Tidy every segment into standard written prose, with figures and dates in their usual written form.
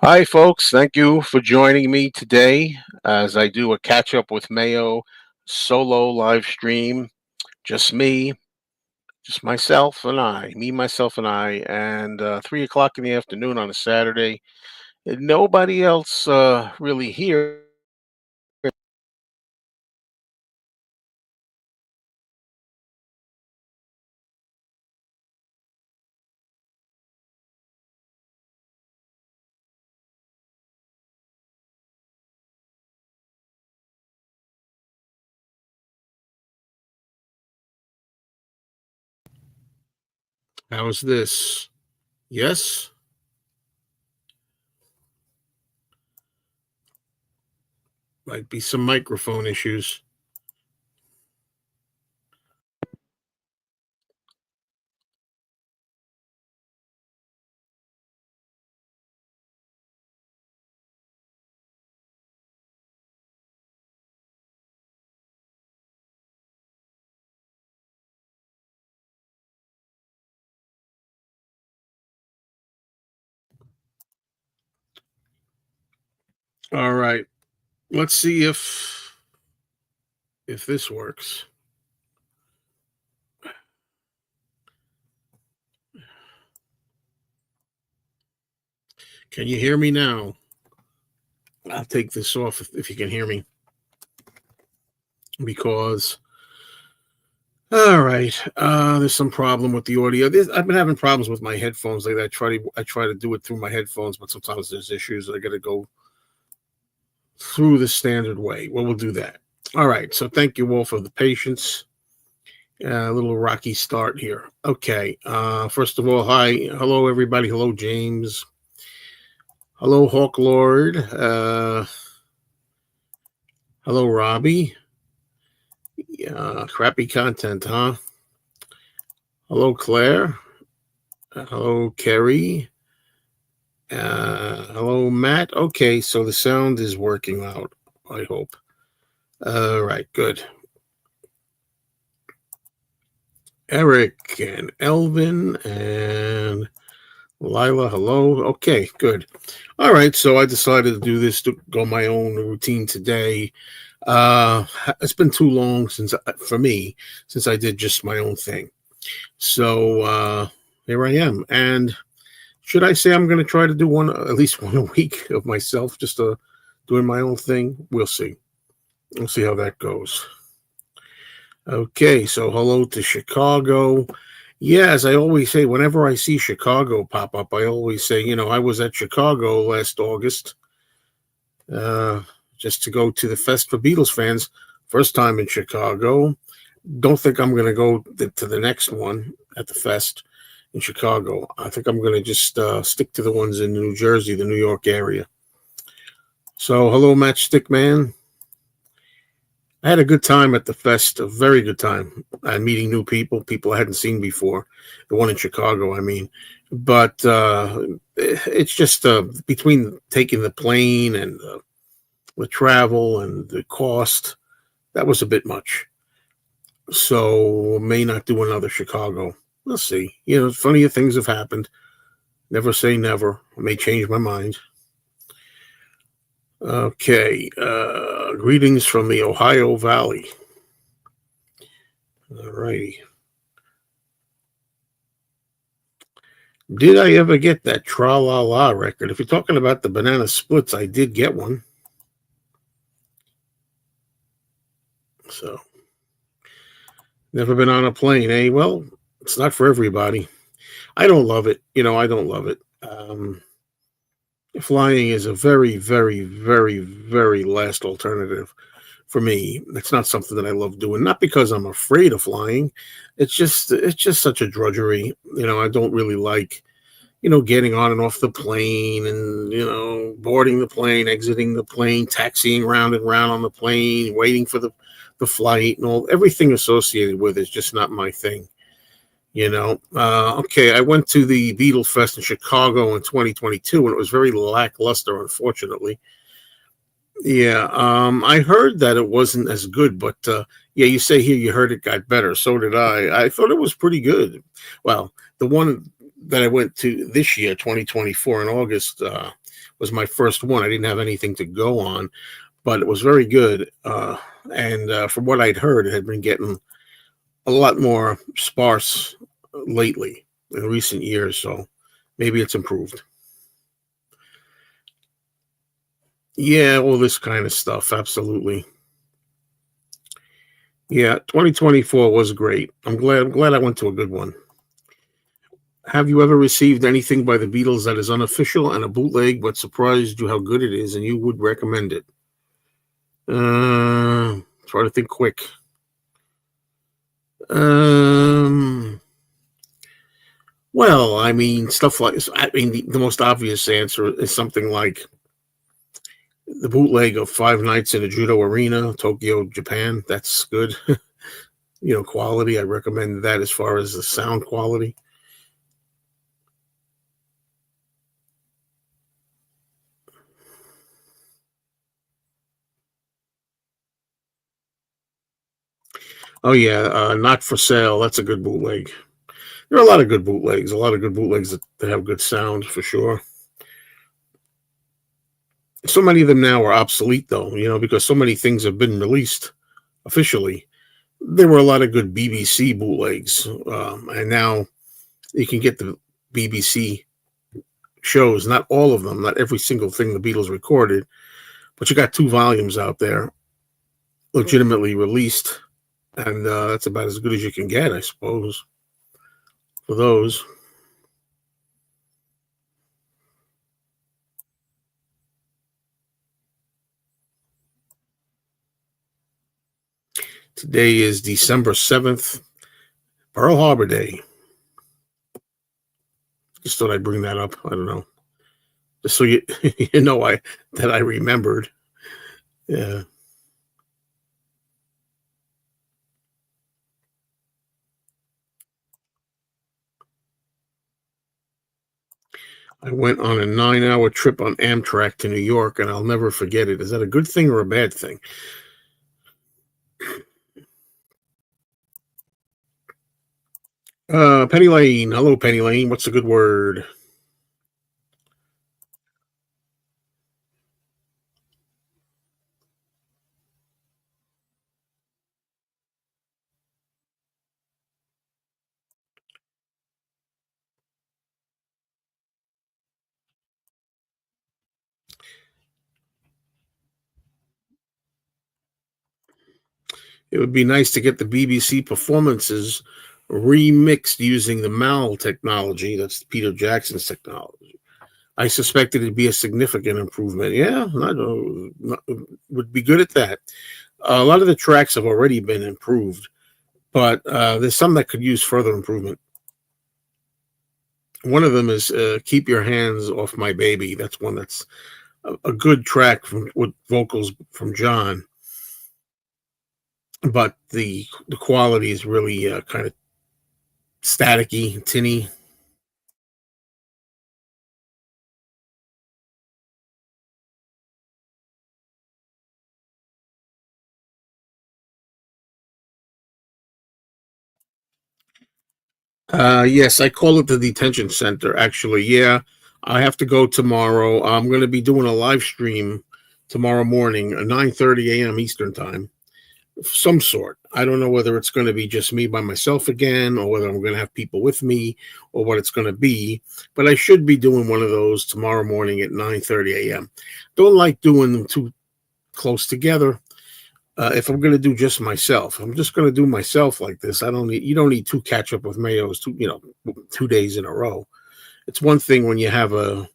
Hi, folks. Thank you for joining me today as I do a catch up with Mayo solo live stream. Just me, just myself and I, me, myself, and I, and 3 o'clock in the afternoon on a Saturday. And nobody else really here. How's this? Yes? Might be some microphone issues. All right. Let's see if this works. Can you hear me now? I'll take this off if you can hear me because all right. There's some problem with the audio. I've been having problems with my headphones. Like I try to do it through my headphones, but sometimes there's issues. I got to go through the standard way. Well, we'll do that. All right. So thank you all for the patience. A little rocky start here. Okay. First of all, hi, hello everybody. Hello James. Hello Hawk Lord. Hello Robbie. Crappy content, huh? Hello Claire. Hello Kerry. Hello, Matt. Okay, so the sound is working out, I hope. All right, good. Eric and Elvin and Lila, hello. Okay, good. All right, so I decided to do this to go my own routine today. It's been too long for me, since I did just my own thing. So here I am. And should I say I'm going to try to do at least one a week of myself, just doing my own thing? We'll see. We'll see how that goes. Okay, so hello to Chicago. Yeah, as I always say, whenever I see Chicago pop up, I always say, I was at Chicago last August, uh, just to go to the Fest for Beatles fans. First time in Chicago. Don't think I'm going to go to the next one at the Fest in Chicago. I think I'm going to just stick to the ones in New Jersey, the New York area. So, hello, Matchstick Man. I had a good time at the fest, a very good time. Meeting new people I hadn't seen before. The one in Chicago, I mean. But it's just between taking the plane and the travel and the cost, that was a bit much. So may not do another Chicago. We'll see. Funnier things have happened. Never say never. I may change my mind. Okay. Greetings from the Ohio Valley. All righty. Did I ever get that Tra La La record? If you're talking about the Banana Splits, I did get one. So, never been on a plane, eh? Well, it's not for everybody. I don't love it. I don't love it. Flying is a very, very, very, very last alternative for me. It's not something that I love doing. Not because I'm afraid of flying. It's just such a drudgery. I don't really like, getting on and off the plane and, boarding the plane, exiting the plane, taxiing round and round on the plane, waiting for the flight and everything associated with it is just not my thing. Okay, I went to the Beatle Fest in Chicago in 2022, and it was very lackluster, unfortunately. Yeah, I heard that it wasn't as good, but yeah, you say here you heard it got better. So did I. I thought it was pretty good. Well, the one that I went to this year, 2024, in August, was my first one. I didn't have anything to go on, but it was very good. And from what I'd heard, it had been getting a lot more sparse lately in recent years. So maybe it's improved. Yeah, all this kind of stuff. Absolutely. Yeah, 2024 was great. I'm glad I went to a good one. Have you ever received anything by the Beatles that is unofficial and a bootleg, but surprised you how good it is and you would recommend it? Try to think quick. Um, well, I mean, stuff like I mean, the most obvious answer is something like the bootleg of Five Nights in a Judo Arena, Tokyo, Japan. That's good. Quality. I recommend that as far as the sound quality. Oh yeah, Not for Sale. That's a good bootleg. There are a lot of good bootlegs. A lot of good bootlegs that have good sound for sure. So many of them now are obsolete, though. Because so many things have been released officially. There were a lot of good BBC bootlegs, and now you can get the BBC shows. Not all of them, not every single thing the Beatles recorded, but you got 2 volumes out there, legitimately released, and that's about as good as you can get, I suppose, for those. Today is December 7th, Pearl Harbor Day. Just thought I'd bring that up. I don't know. Just so you you know that I remembered. Yeah. I went on a 9-hour trip on Amtrak to New York, and I'll never forget it. Is that a good thing or a bad thing? Penny Lane. Hello, Penny Lane. What's a good word? It would be nice to get the BBC performances remixed using the MAL technology. That's Peter Jackson's technology. I suspect it'd be a significant improvement. Yeah, would be good at that. A lot of the tracks have already been improved, but there's some that could use further improvement. One of them is "Keep Your Hands Off My Baby." That's one that's a good track with vocals from John, but the quality is really kind of staticky, tinny. Yes, I call it the detention center. Actually, yeah, I have to go tomorrow. I'm going to be doing a live stream tomorrow morning at 9:30 a.m. Eastern time, of some sort. I don't know whether it's going to be just me by myself again, or whether I'm going to have people with me, or what it's going to be. But I should be doing one of those tomorrow morning at 9:30 a.m. Don't like doing them too close together. If I'm going to do just myself, I'm just going to do myself like this. I don't need You don't need two Catchup with Mayos 2 days in a row. It's one thing when you have a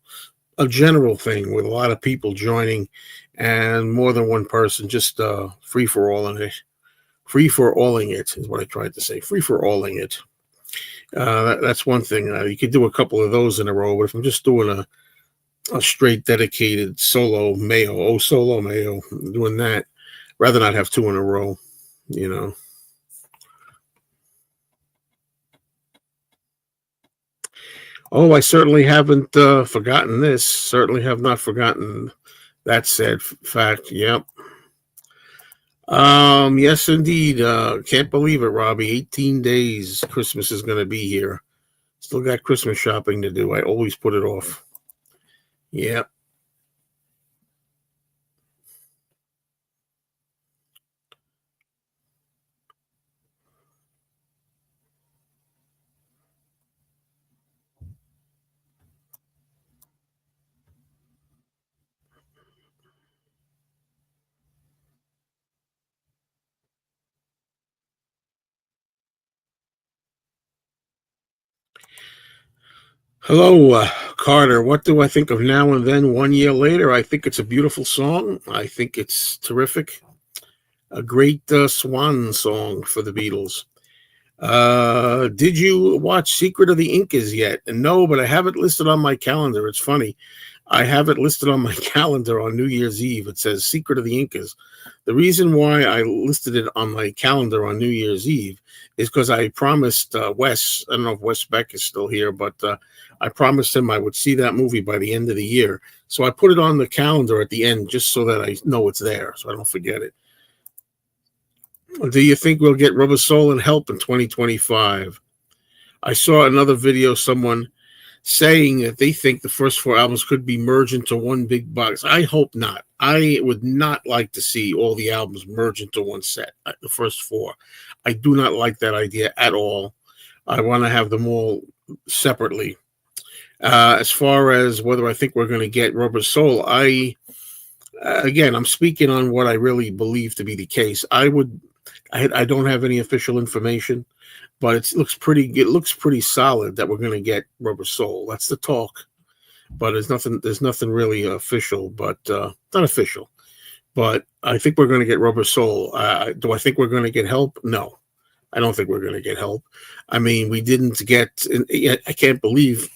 general thing with a lot of people joining and more than one person just free for all in it. Free for alling it is what I tried to say. Free for alling it. That's one thing. You could do a couple of those in a row, but if I'm just doing a straight dedicated solo Mayo, doing that, rather not have two in a row, you know. Oh, I certainly haven't forgotten this. Certainly have not forgotten that said fact. Yep. Yes, indeed. Can't believe it, Robbie. 18 days. Christmas is going to be here. Still got Christmas shopping to do. I always put it off. Yep. Hello, Carter. What do I think of Now and Then 1 year later? I think it's a beautiful song. I think it's terrific. A great swan song for the Beatles. Did you watch Secret of the Incas yet? No, but I have it listed on my calendar. It's funny. I have it listed on my calendar on New Year's Eve. It says Secret of the Incas. The reason why I listed it on my calendar on New Year's Eve is because I promised Wes, I don't know if Wes Beck is still here, but I promised him I would see that movie by the end of the year. So I put it on the calendar at the end just so that I know it's there, so I don't forget it. Do you think we'll get Rubber Soul and Help in 2025? I saw another video, someone saying that they think the first four albums could be merged into one big box. I hope not. I would not like to see all the albums merge into one set, the first four. I do not like that idea at all. I want to have them all separately. As far as whether I think we're going to get Rubber Soul, again, I'm speaking on what I really believe to be the case. I don't have any official information, but it looks pretty. It looks pretty solid that we're going to get Rubber Soul. That's the talk, but there's nothing. There's nothing really official, but not official. But I think we're going to get Rubber Soul. Do I think we're going to get Help? No, I don't think we're going to get Help. I mean, we didn't get. I can't believe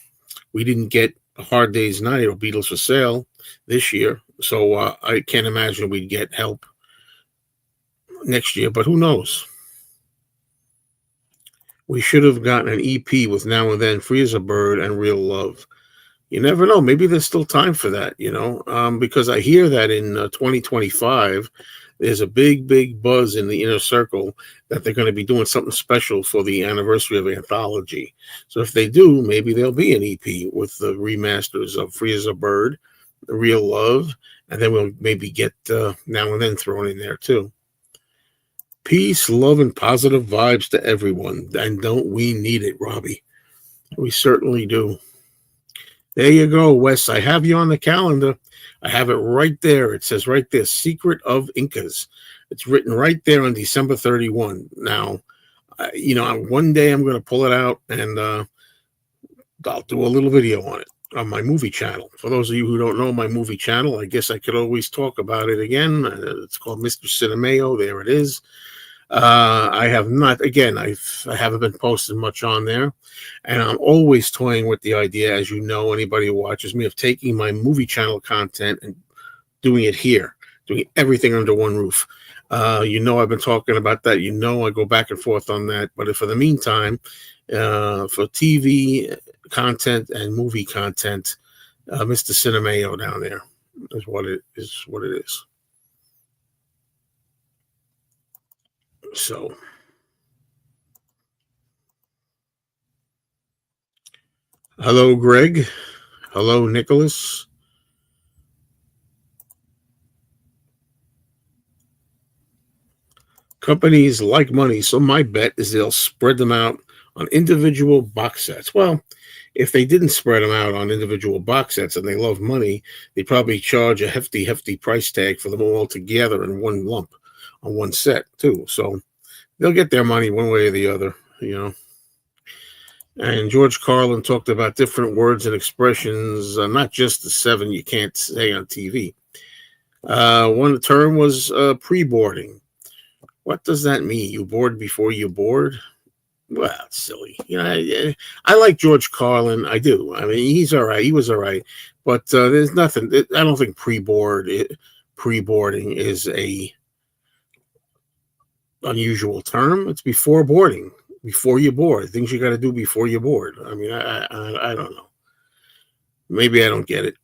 we didn't get A Hard Day's Night or Beatles for Sale this year. So I can't imagine we'd get Help next year. But who knows? We should have gotten an EP with Now and Then, Free as a Bird, and Real Love. You never know. Maybe there's still time for that, because I hear that in 2025, there's a big, big buzz in the inner circle that they're going to be doing something special for the anniversary of Anthology. So if they do, maybe there'll be an EP with the remasters of Free as a Bird, Real Love, and then we'll maybe get Now and Then thrown in there too. Peace, love, and positive vibes to everyone. And don't we need it, Robbie? We certainly do. There you go, Wes. I have you on the calendar. I have it right there. It says right there, Secret of Incas. It's written right there on December 31. Now, one day I'm going to pull it out and I'll do a little video on it on my movie channel. For those of you who don't know my movie channel, I guess I could always talk about it again. It's called Mr. Cinemayo. There it is. I have not, again, I haven't been posting much on there, and I'm always toying with the idea, as you know, anybody who watches me, of taking my movie channel content and doing it here, doing everything under one roof. I've been talking about that. I go back and forth on that. But for the meantime, for TV content and movie content, Mr. Cinemayo down there is what it is. What it is. So, hello, Greg. Hello, Nicholas. Companies like money, so my bet is they'll spread them out on individual box sets. Well, if they didn't spread them out on individual box sets and they love money, they'd probably charge a hefty, hefty price tag for them all together in one lump on one set, too. So they'll get their money one way or the other. And George Carlin talked about different words and expressions, not just the seven you can't say on TV. One term was pre-boarding. What does that mean? You board before you board? Well, it's silly. I like George Carlin. I do. I mean, he's all right. He was all right. But there's nothing. I don't think pre-boarding is a unusual term. It's before boarding, before you board. Things you got to do before you board. I mean, I don't know. Maybe I don't get it.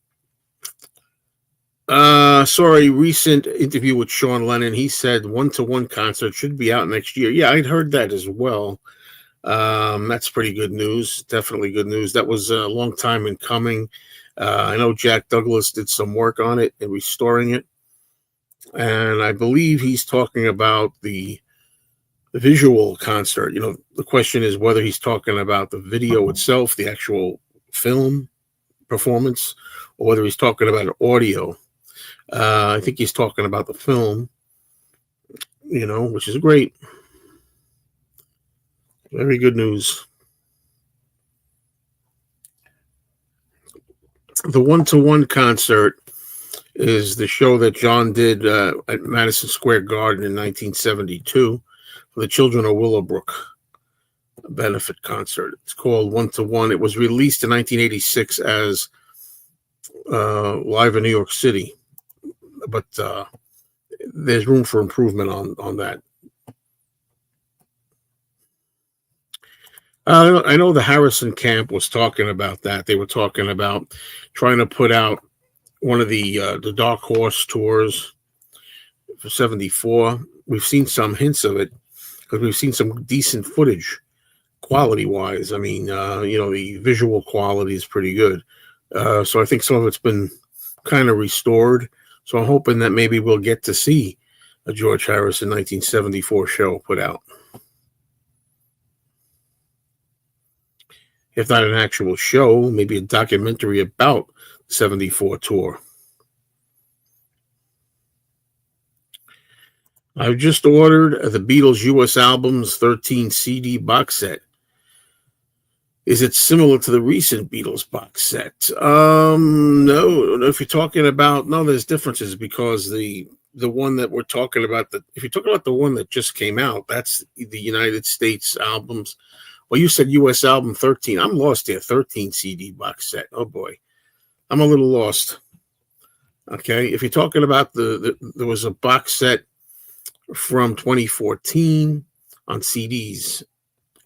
Saw a recent interview with Sean Lennon. He said one-to-one concert should be out next year. Yeah, I'd heard that as well. That's pretty good news. Definitely good news. That was a long time in coming. I know Jack Douglas did some work on it and restoring it. And I believe he's talking about the visual concert. The question is whether he's talking about the video itself, the actual film performance, or whether he's talking about audio. I think he's talking about the film, which is great. Very good news. The one-to-one concert is the show that John did at Madison Square Garden in 1972 for the children of Willowbrook, a benefit concert. It's called One to One. It was released in 1986 as live in New York City, but there's room for improvement on that. I know the Harrison camp was talking about that. They were talking about trying to put out one of the Dark Horse tours for '74. We've seen some hints of it because we've seen some decent footage, quality wise. I mean, the visual quality is pretty good. So I think some of it's been kind of restored. So I'm hoping that maybe we'll get to see a George Harrison 1974 show put out. If not an actual show, maybe a documentary about the 74 tour. I've just ordered the Beatles US albums 13 CD box set. Is it similar to the recent Beatles box set? No. If you're talking about, no, there's differences because the one that we're talking about, if you're talking about the one that just came out, that's the United States albums. Well, you said US album 13. I'm lost here. 13 CD box set. Oh boy, I'm a little lost. Okay, if you're talking about there was a box set from 2014 on CDs.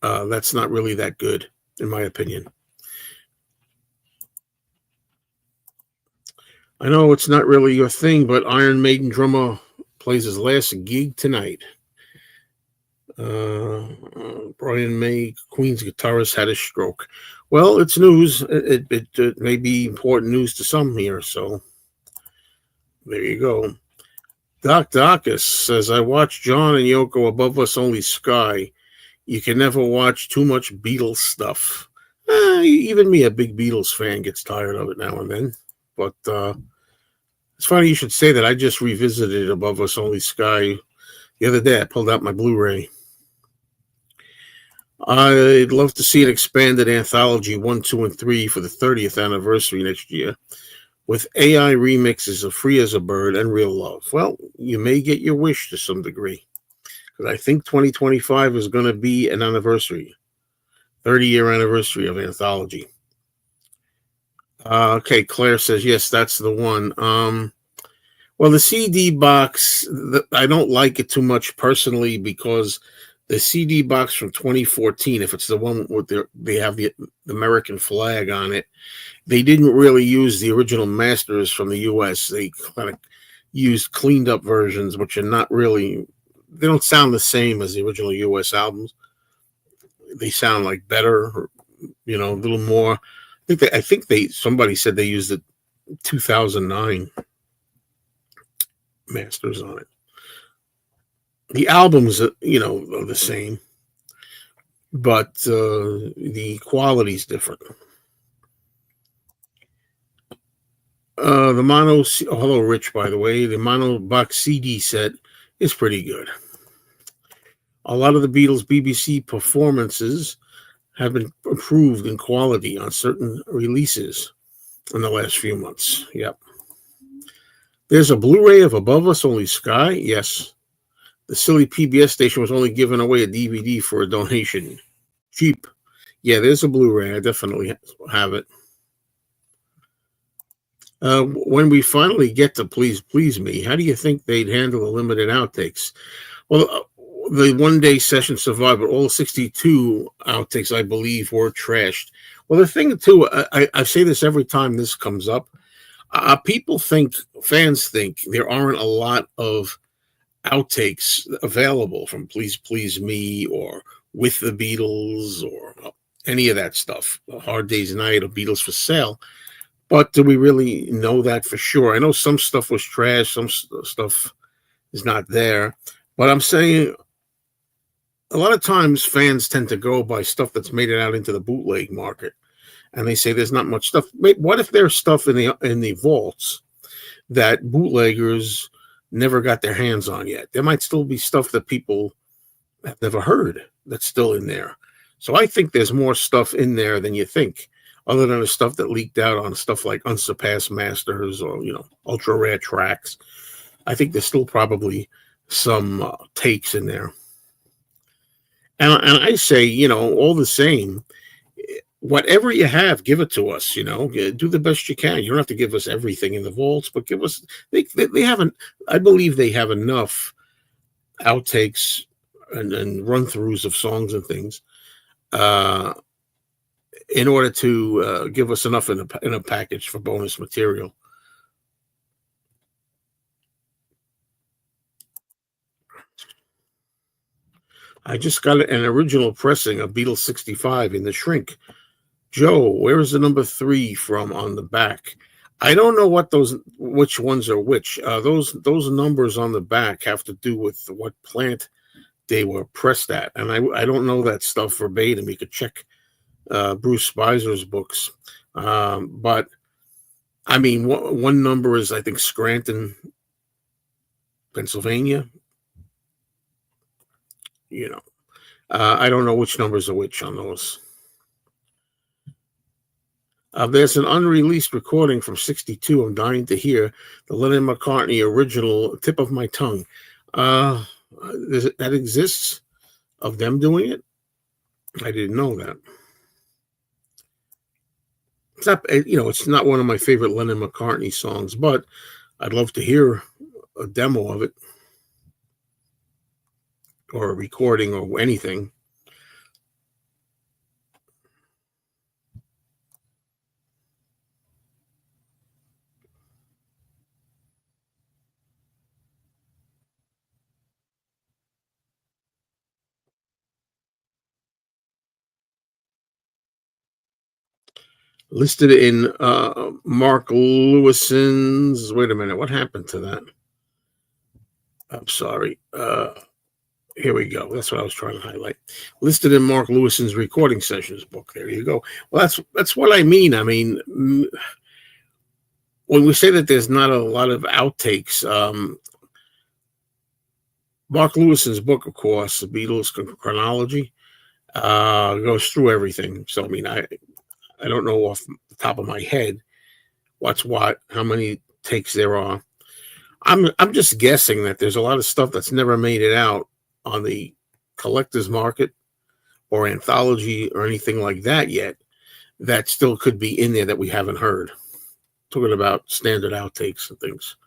That's not really that good, in my opinion. I know it's not really your thing, but Iron Maiden drummer plays his last gig tonight. Brian May, Queen's guitarist, had a stroke. Well, it's news. It may be important news to some here, so there you go. Doc Dacus says, I watch John and Yoko Above Us Only Sky. You can never watch too much Beatles stuff. Even me, a big Beatles fan, gets tired of it now and then. But it's funny you should say that. I just revisited Above Us Only Sky the other day. I pulled out my Blu-ray. I'd love to see an expanded anthology 1, 2, and 3 for the 30th anniversary next year with AI remixes of Free as a Bird and Real Love. Well, you may get your wish to some degree because I think 2025 is going to be an anniversary, 30-year anniversary of anthology. Okay, Claire says, yes, that's the one. Well, the CD box, I don't like it too much personally because the CD box from 2014, if it's the one with they have the American flag on it, they didn't really use the original masters from the U.S. They kind of used cleaned up versions, which are not really, they don't sound the same as the original U.S. albums. They sound like better, a little more. I think somebody said they used the 2009 masters on it. The albums, are the same, but the quality's different. The mono, hello, Rich, by the way. The mono box CD set is pretty good. A lot of the Beatles' BBC performances have been improved in quality on certain releases in the last few months. Yep. There's a Blu-ray of Above Us Only Sky. Yes. The silly PBS station was only giving away a DVD for a donation. Cheap. Yeah, there's a Blu-ray. I definitely have it. When we finally get to Please Please Me, how do you think they'd handle the limited outtakes? Well, the one-day session survived, but all 62 outtakes, I believe, were trashed. Well, the thing, too, I say this every time this comes up. Fans think there aren't a lot of outtakes available from Please Please Me or With the Beatles or any of that stuff. A Hard Day's Night or Beatles for Sale. But do we really know that for sure? I know some stuff was trash, some stuff is not there. But I'm saying a lot of times fans tend to go by stuff that's made it out into the bootleg market. And they say there's not much stuff. What if there's stuff in the vaults that bootleggers never got their hands on yet? There might still be stuff that people have never heard that's still in there. So I think there's more stuff in there than you think. other than the stuff that leaked out on stuff like Unsurpassed Masters or ultra rare tracks. I think there's still probably some takes in there. And I say, all the same, whatever you have, give it to us. Do the best you can. You don't have to give us everything in the vaults, but give us. They haven't. I believe they have enough outtakes and run throughs of songs and things uh, in order to give us enough in a package for bonus material. I just got an original pressing of Beatles 65 in the shrink. Joe, where is the number 3 from on the back? I don't know which ones are which. Those numbers on the back have to do with what plant they were pressed at, and I don't know that stuff verbatim. You could check Bruce Spizer's books, but I mean, one number is I think Scranton, Pennsylvania. I don't know which numbers are which on those. There's an unreleased recording from '62. I'm dying to hear the Lennon McCartney original "Tip of My Tongue." That exists of them doing it. I didn't know that. It's not, it's not one of my favorite Lennon McCartney songs, but I'd love to hear a demo of it or a recording or anything. Listed in Mark Lewison's. Wait a minute, what happened to that? I'm sorry. Here we go. That's what I was trying to highlight. Listed in Mark Lewison's recording sessions book. There you go. Well, that's what I mean. I mean, when we say that there's not a lot of outtakes, Mark Lewison's book, of course, the Beatles chronology, goes through everything. So I mean, I don't know off the top of my head what's what, how many takes there are. I'm just guessing that there's a lot of stuff that's never made it out on the collector's market or anthology or anything like that yet, that still could be in there that we haven't heard. Talking about standard outtakes and things.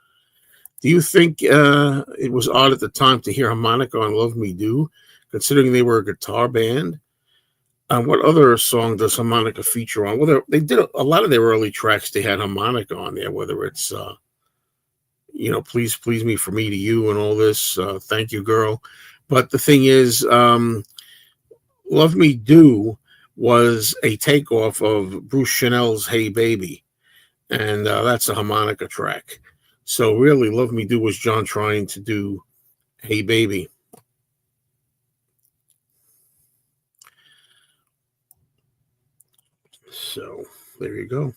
Do you think it was odd at the time to hear harmonica on Love Me Do, considering they were a guitar band? What other song does harmonica feature on? Well, they did a lot of their early tracks. They had harmonica on there, whether it's please please me for me to you and all this. Thank you, girl. But the thing is, Love Me Do was a takeoff of Bruce Chanel's Hey Baby, and that's a harmonica track. So really, Love Me Do was John trying to do Hey Baby. So there you go.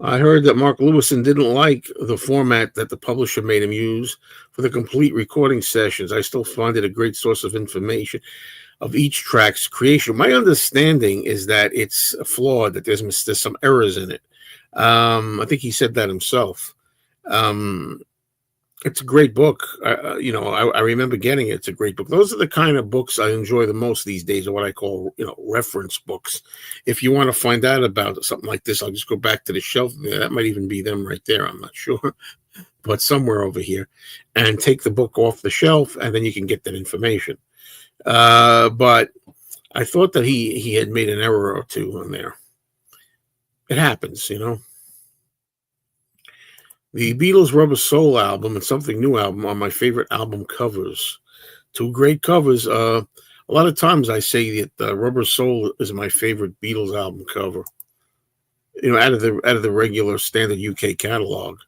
I heard that Mark Lewison didn't like the format that the publisher made him use for the complete recording sessions. I still find it a great source of information of each track's creation. My understanding is that it's flawed, that there's some errors in it. I think he said that himself. It's a great book. I remember getting it. It's a great book. Those are the kind of books I enjoy the most these days, are what I call, reference books. If you want to find out about something like this, I'll just go back to the shelf there. That might even be them right there. I'm not sure, but somewhere over here, and take the book off the shelf, and then you can get that information. But I thought that he had made an error or two on there. It happens. The Beatles' Rubber Soul album and Something New album are my favorite album covers. Two great covers. A lot of times I say that Rubber Soul is my favorite Beatles album cover. Out of the regular standard UK catalog.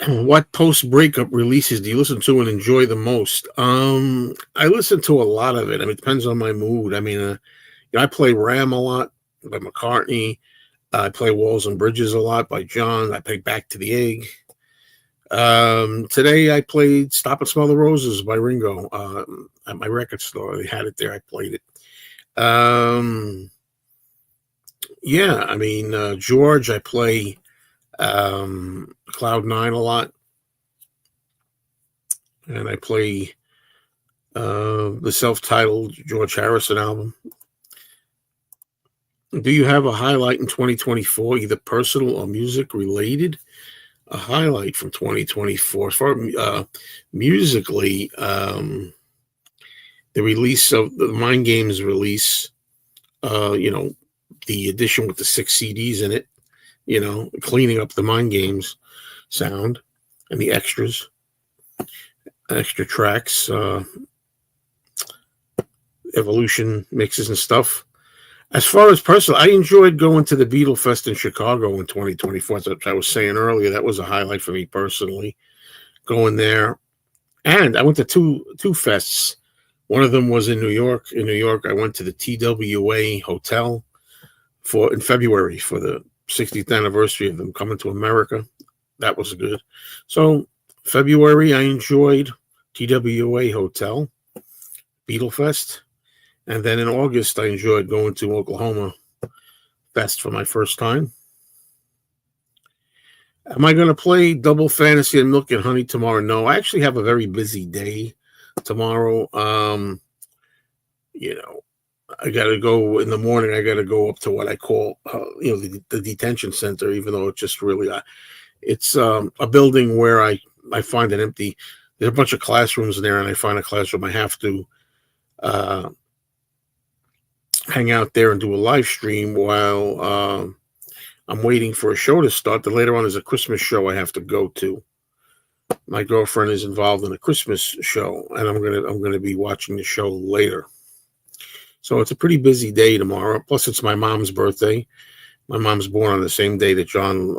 What post-breakup releases do you listen to and enjoy the most? I listen to a lot of it. I mean, it depends on my mood. I mean, I play Ram a lot by McCartney. I play Walls and Bridges a lot by John. I play Back to the Egg. Today I played Stop and Smell the Roses by Ringo at my record store. They had it there. I played it. Yeah, I mean, George, I play Cloud Nine a lot. And I play the self-titled George Harrison album. Do you have a highlight in 2024, either personal or music related? A highlight from 2024. As far as musically, the release of the Mind Games release, the edition with the 6 CDs in it, cleaning up the Mind Games sound and the extra tracks, evolution mixes and stuff. As far as personal, I enjoyed going to the Beatle Fest in Chicago in 2024. As I was saying earlier, that was a highlight for me personally, going there. And I went to two fests. One of them was in New York. In New York, I went to the TWA Hotel in February for the 60th anniversary of them coming to America. That was good. So February, I enjoyed TWA Hotel, Beatle Fest. And then in August, I enjoyed going to Oklahoma Fest for my first time. Am I going to play Double Fantasy and Milk and Honey tomorrow? No, I actually have a very busy day tomorrow. I got to go in the morning. I got to go up to what I call, the detention center, even though it's just really, it's a building where I find it empty. There's a bunch of classrooms in there, and I find a classroom I have to hang out there and do a live stream while I'm waiting for a show to start. Then later on is a Christmas show I have to go to. My girlfriend is involved in a Christmas show, and I'm gonna be watching the show later. So it's a pretty busy day tomorrow. Plus, it's my mom's birthday. My mom's born on the same day that John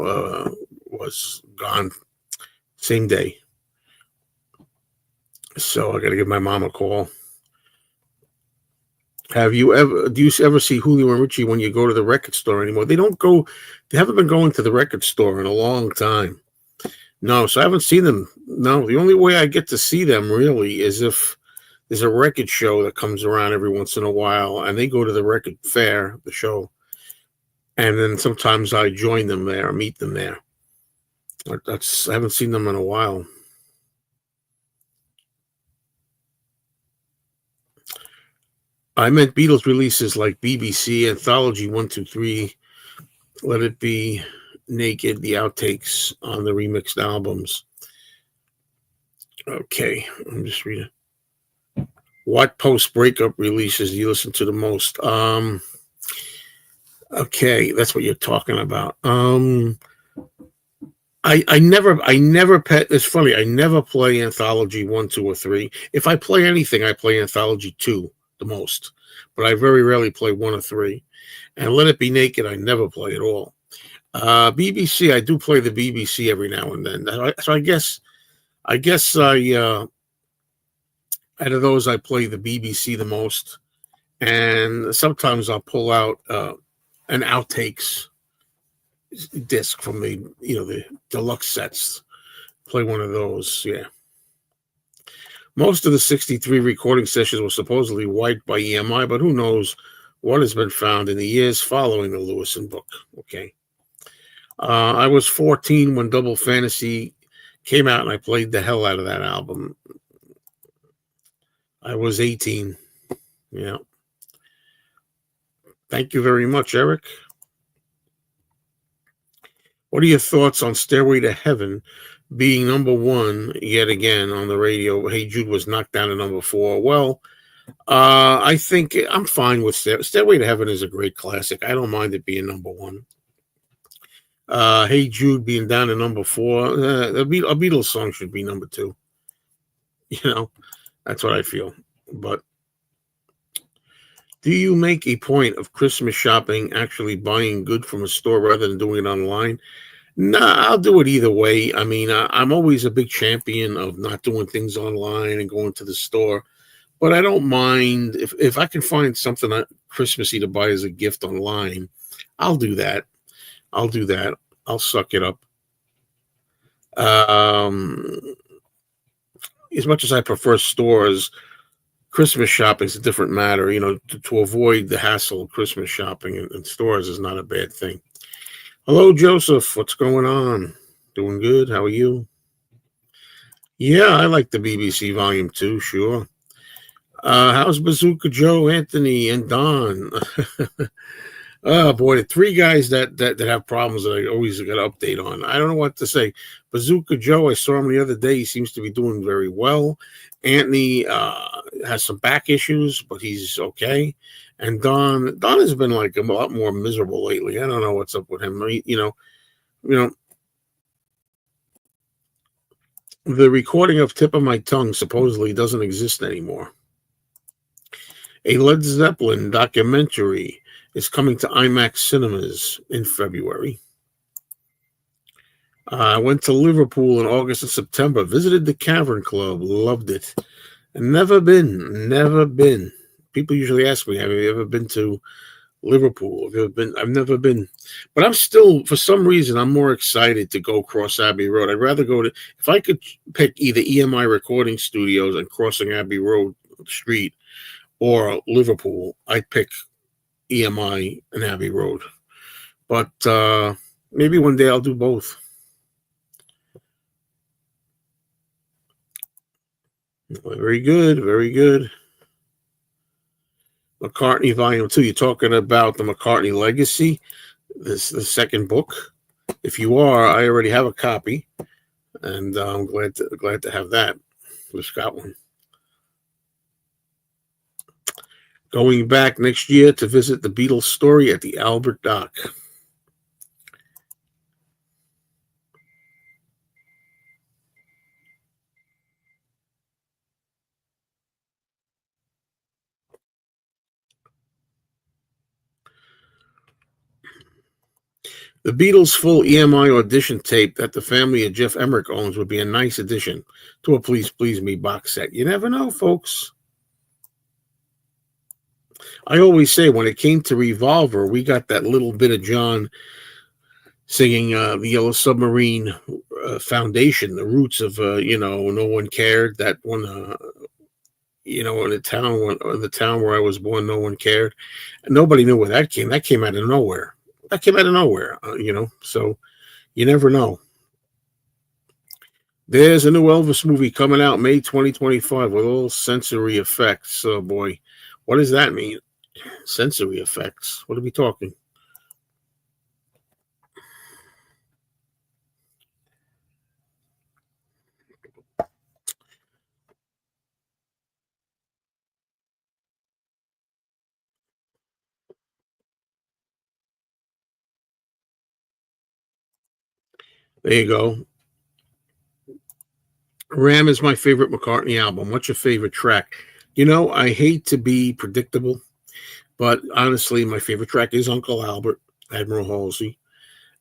was gone. Same day. So I got to give my mom a call. Do you ever see Julio and Richie when you go to the record store anymore? They haven't been going to the record store in a long time. No, so I haven't seen them. No, the only way I get to see them really is if there's a record show that comes around every once in a while and they go to the record fair, the show. And then sometimes I join them there, meet them there. I haven't seen them in a while. I meant Beatles releases like BBC, Anthology 1, 2, 3, Let It Be, Naked, the outtakes on the remixed albums. Okay, I'm just reading. What post-breakup releases do you listen to the most? Okay, that's what you're talking about. I never pet. It's funny. I never play Anthology 1, 2, or 3. If I play anything, I play Anthology 2 the most, but I very rarely play 1 or 3. And Let It Be Naked, I never play at all. BBC, I do play the BBC every now and then. So I guess out of those, I play the BBC the most, and sometimes I'll pull out an outtakes disc from the deluxe sets. Play one of those, yeah. Most of the 63 recording sessions were supposedly wiped by EMI, but who knows what has been found in the years following the Lewison book. Okay. I was 14 when Double Fantasy came out, and I played the hell out of that album. I was 18. Yeah. Thank you very much, Eric. What are your thoughts on Stairway to Heaven being number 1 yet again on the radio? Hey Jude was knocked down to number 4. Well, I think I'm fine with Stairway to Heaven is a great classic. I don't mind it being number 1. Hey Jude being down to number 4. A Beatles song should be number 2. That's what I feel. But do you make a point of Christmas shopping actually buying good from a store rather than doing it online? Nah, I'll do it either way. I mean, I'm always a big champion of not doing things online and going to the store, but I don't mind if I can find something Christmassy to buy as a gift online. I'll do that. I'll do that. I'll suck it up. Um, as much as I prefer stores, Christmas shopping is a different matter. To avoid the hassle of Christmas shopping in stores is not a bad thing. Hello, Joseph. What's going on? Doing good. How are you? Yeah, I like the BBC Volume 2, sure. How's Bazooka Joe, Anthony, and Don? Oh boy, the three guys that have problems that I always got to update on. I don't know what to say. Bazooka Joe, I saw him the other day. He seems to be doing very well. Anthony has some back issues, but he's okay. And Don has been like a lot more miserable lately. I don't know what's up with him. You know, the recording of "Tip of My Tongue" supposedly doesn't exist anymore. A Led Zeppelin documentary is coming to IMAX cinemas in February. I went to Liverpool in August and September, visited the Cavern Club, loved it. Never been. People usually ask me, have you ever been to Liverpool? Have you ever been? I've never been. But I'm still, for some reason, I'm more excited to go cross Abbey Road. I'd rather go to, if I could pick either EMI Recording Studios and crossing Abbey Road Street or Liverpool, I'd pick EMI and Abbey Road. But maybe one day I'll do both. Very good, very good. McCartney Volume 2. You're talking about the McCartney Legacy, the second book. If you are, I already have a copy, and I'm glad to have that. Just got one. Going back next year to visit the Beatles story at the Albert Dock. The Beatles' full EMI audition tape that the family of Jeff Emmerich owns would be a nice addition to a Please Please Me box set. You never know, folks. I always say when it came to Revolver, we got that little bit of John singing the Yellow Submarine Foundation, the roots of, No One Cared, that one, in the town where I was born, No One Cared. Nobody knew where that came. That came out of nowhere. So you never know. There's a new Elvis movie coming out May 2025 with all sensory effects. Oh boy, what does that mean? Sensory effects. What are we talking? There you go. Ram is my favorite McCartney album. What's your favorite track? I hate to be predictable, but honestly, my favorite track is Uncle Albert, Admiral Halsey.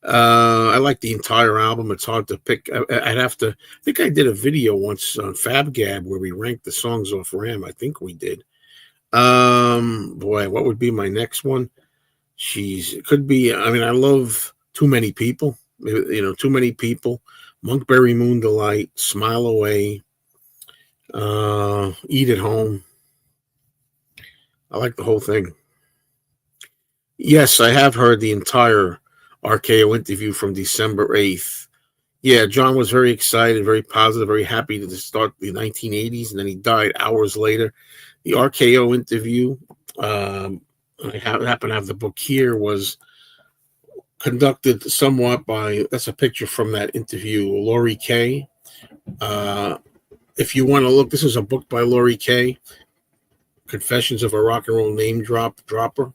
I like the entire album. It's hard to pick. I'd have to. I think I did a video once on FabGab where we ranked the songs off Ram. I think we did. Boy, what would be my next one? It could be. I mean, I love Too Many People. Too Many People. Monkberry Moon Delight. Smile Away. Eat at Home. I like the whole thing. Yes, I have heard the entire RKO interview from December 8th. Yeah, John was very excited, very positive, very happy to start the 1980s, and then he died hours later. The RKO interview, I happen to have the book here, was conducted somewhat by, that's a picture from that interview, Laurie Kay. If you want to look, this is a book by Laurie Kay, Confessions of a Rock and Roll Name Dropper.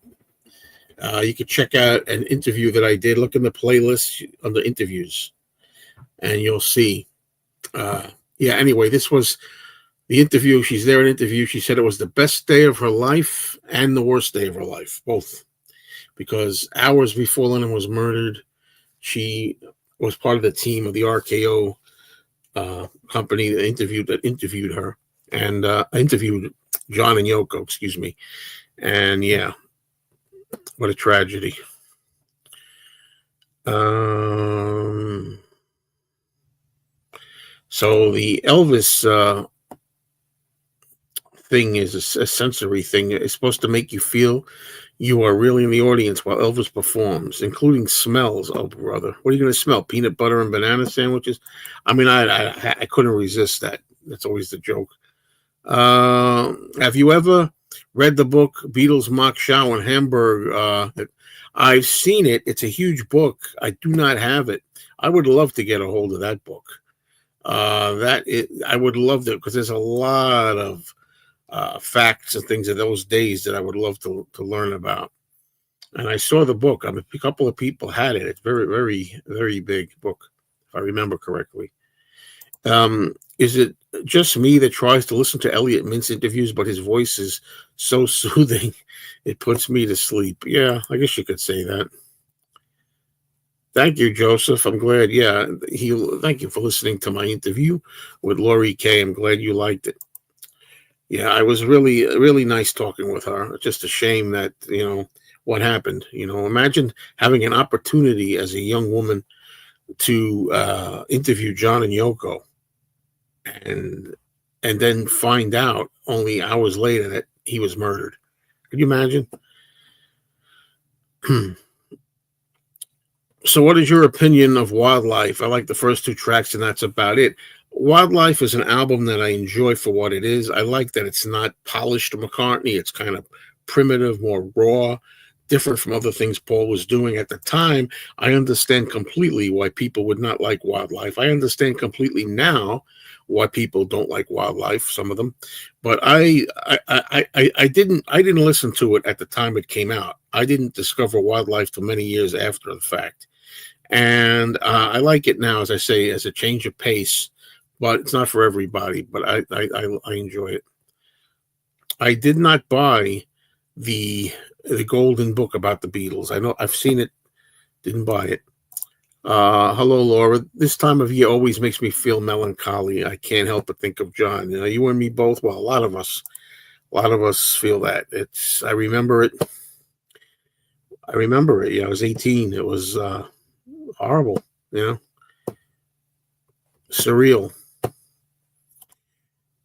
You could check out an interview that I did. Look in the playlist under interviews, and you'll see. Anyway, this was the interview. She's there in interview. She said it was the best day of her life and the worst day of her life, both. Because hours before Lennon was murdered, she was part of the team of the RKO company that interviewed her, and interviewed John and Yoko, excuse me. And yeah, what a tragedy. So the Elvis thing is a sensory thing. It's supposed to make you feel you are really in the audience while Elvis performs, including smells. Oh, brother. What are you going to smell? Peanut butter and banana sandwiches? I mean, I couldn't resist that. That's always the joke. Have you ever read the book Beatles Mock Show in Hamburg? I've seen it. It's a huge book. I do not have it. I would love to get a hold of that book. I would love to, because there's a lot of facts and things of those days that I would love to learn about. And I saw the book. I mean, a couple of people had it. It's very, very, very big book, if I remember correctly. Is it just me that tries to listen to Elliot Mintz interviews, but his voice is so soothing, it puts me to sleep? Yeah, I guess you could say that. Thank you, Joseph. I'm glad. Yeah, thank you for listening to my interview with Lori Kay. I'm glad you liked it. Yeah, it was really, really nice talking with her. Just a shame that, what happened. Imagine having an opportunity as a young woman to interview John and Yoko, and then find out only hours later that he was murdered. Could you imagine? So what is your opinion of Wildlife? I like the first two tracks, and that's about it. Wildlife is an album that I enjoy for what it is. I like that it's not polished McCartney. It's kind of primitive, more raw, different from other things Paul was doing at the time. I understand completely why people would not like Wildlife. I understand completely now why people don't like Wildlife, some of them. But I didn't listen to it at the time it came out. I didn't discover Wildlife till many years after the fact. And I like it now, as I say, as a change of pace, but it's not for everybody. But I enjoy it. I did not buy the Golden Book about the Beatles. I know I've seen it, didn't buy it. Hello, Laura. This time of year always makes me feel melancholy. I can't help but think of John. You and me both. Well, a lot of us feel that. I remember it. Yeah, I was 18. It was horrible, surreal.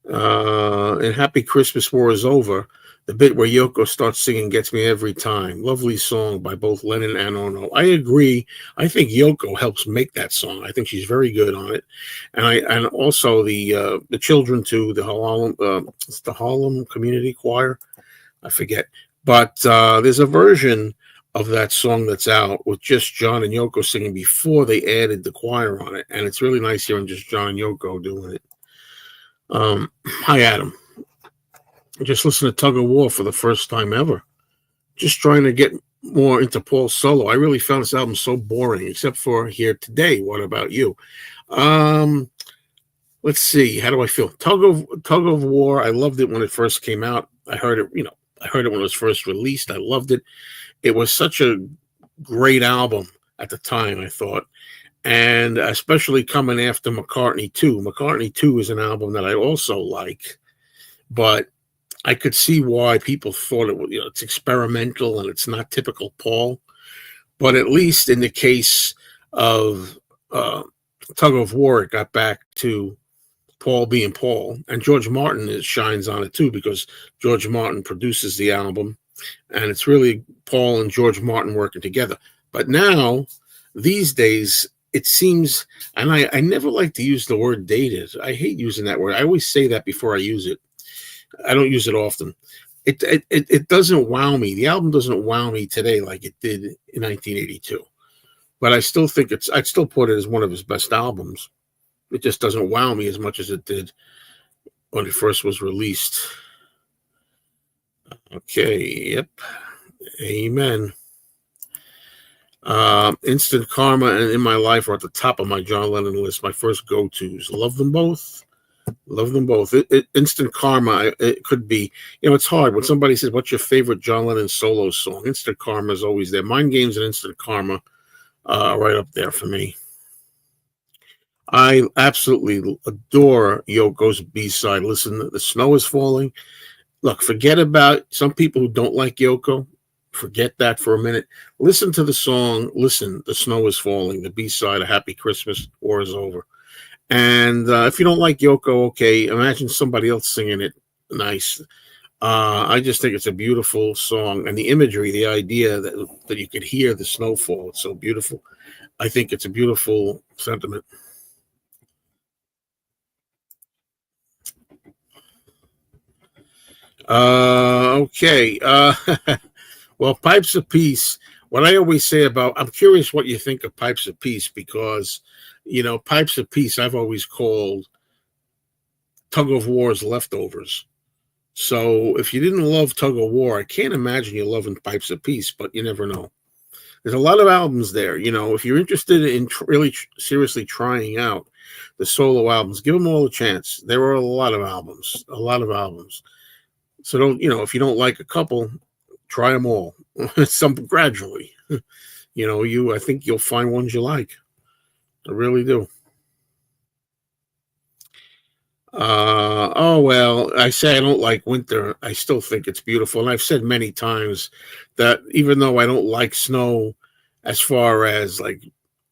And Happy Christmas War is Over. The bit where Yoko starts singing gets me every time. Lovely song by both Lennon and Ono. I agree. I think Yoko helps make that song. I think she's very good on it. And also the children too, the Harlem Community Choir. I forget. But there's a version of that song that's out with just John and Yoko singing before they added the choir on it. And it's really nice hearing just John and Yoko doing it. Hi, Adam. Just listened to Tug of War for the first time ever. Just trying to get more into Paul's solo. I really found this album so boring, except for Here Today. What about you? Let's see. How do I feel? Tug of War. I loved it when it first came out. I heard it when it was first released. I loved it. It was such a great album at the time, I thought. And especially coming after McCartney 2. McCartney 2 is an album that I also like, but I could see why people thought it's experimental and it's not typical Paul. But at least in the case of Tug of War, it got back to Paul being Paul. And George Martin shines on it too, because George Martin produces the album. And it's really Paul and George Martin working together. But now, these days, it seems, and I never like to use the word dated. I hate using that word. I always say that before I use it. I don't use it often. It doesn't wow me. The album doesn't wow me today like it did in 1982. But I still think I'd still put it as one of his best albums. It just doesn't wow me as much as it did when it first was released. Okay, yep. Amen. Instant Karma and In My Life are at the top of my John Lennon list, my first go-tos. Love them both. Instant Karma, it could be, it's hard when somebody says, what's your favorite John Lennon solo song? Instant Karma is always there. Mind Games and Instant Karma are right up there for me. I absolutely adore Yoko's B-side. Listen, the snow is falling. Look, forget about some people who don't like Yoko. Forget that for a minute. Listen to the song. Listen, the snow is falling. The B-side, A Happy Christmas, War is Over. And if you don't like Yoko, okay, imagine somebody else singing it. Nice. I just think it's a beautiful song, and the imagery, the idea that you could hear the snowfall, it's so beautiful. I think it's a beautiful sentiment. Okay. Well, Pipes of Peace. What I always say about, I'm curious what you think of Pipes of Peace because, Pipes of Peace I've always called Tug of War's leftovers. So if you didn't love Tug of War, I can't imagine you loving Pipes of Peace, but you never know. There's a lot of albums there. If you're interested in really seriously trying out the solo albums, give them all a chance. There are a lot of albums, a lot of albums. So don't, if you don't like a couple, try them all. Some gradually. I think you'll find ones you like. I really do. Oh well, I say I don't like winter. I still think it's beautiful, and I've said many times that even though I don't like snow, as far as like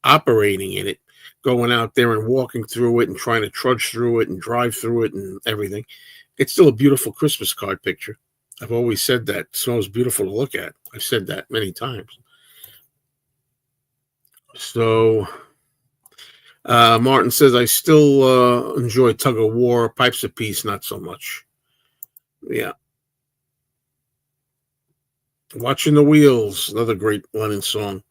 operating in it, going out there and walking through it and trying to trudge through it and drive through it and everything, it's still a beautiful Christmas card picture. I've always said that snow is beautiful to look at. I've said that many times. So Martin says I still enjoy Tug of War, Pipes of Peace, not so much. Yeah. Watching the Wheels, another great Lennon song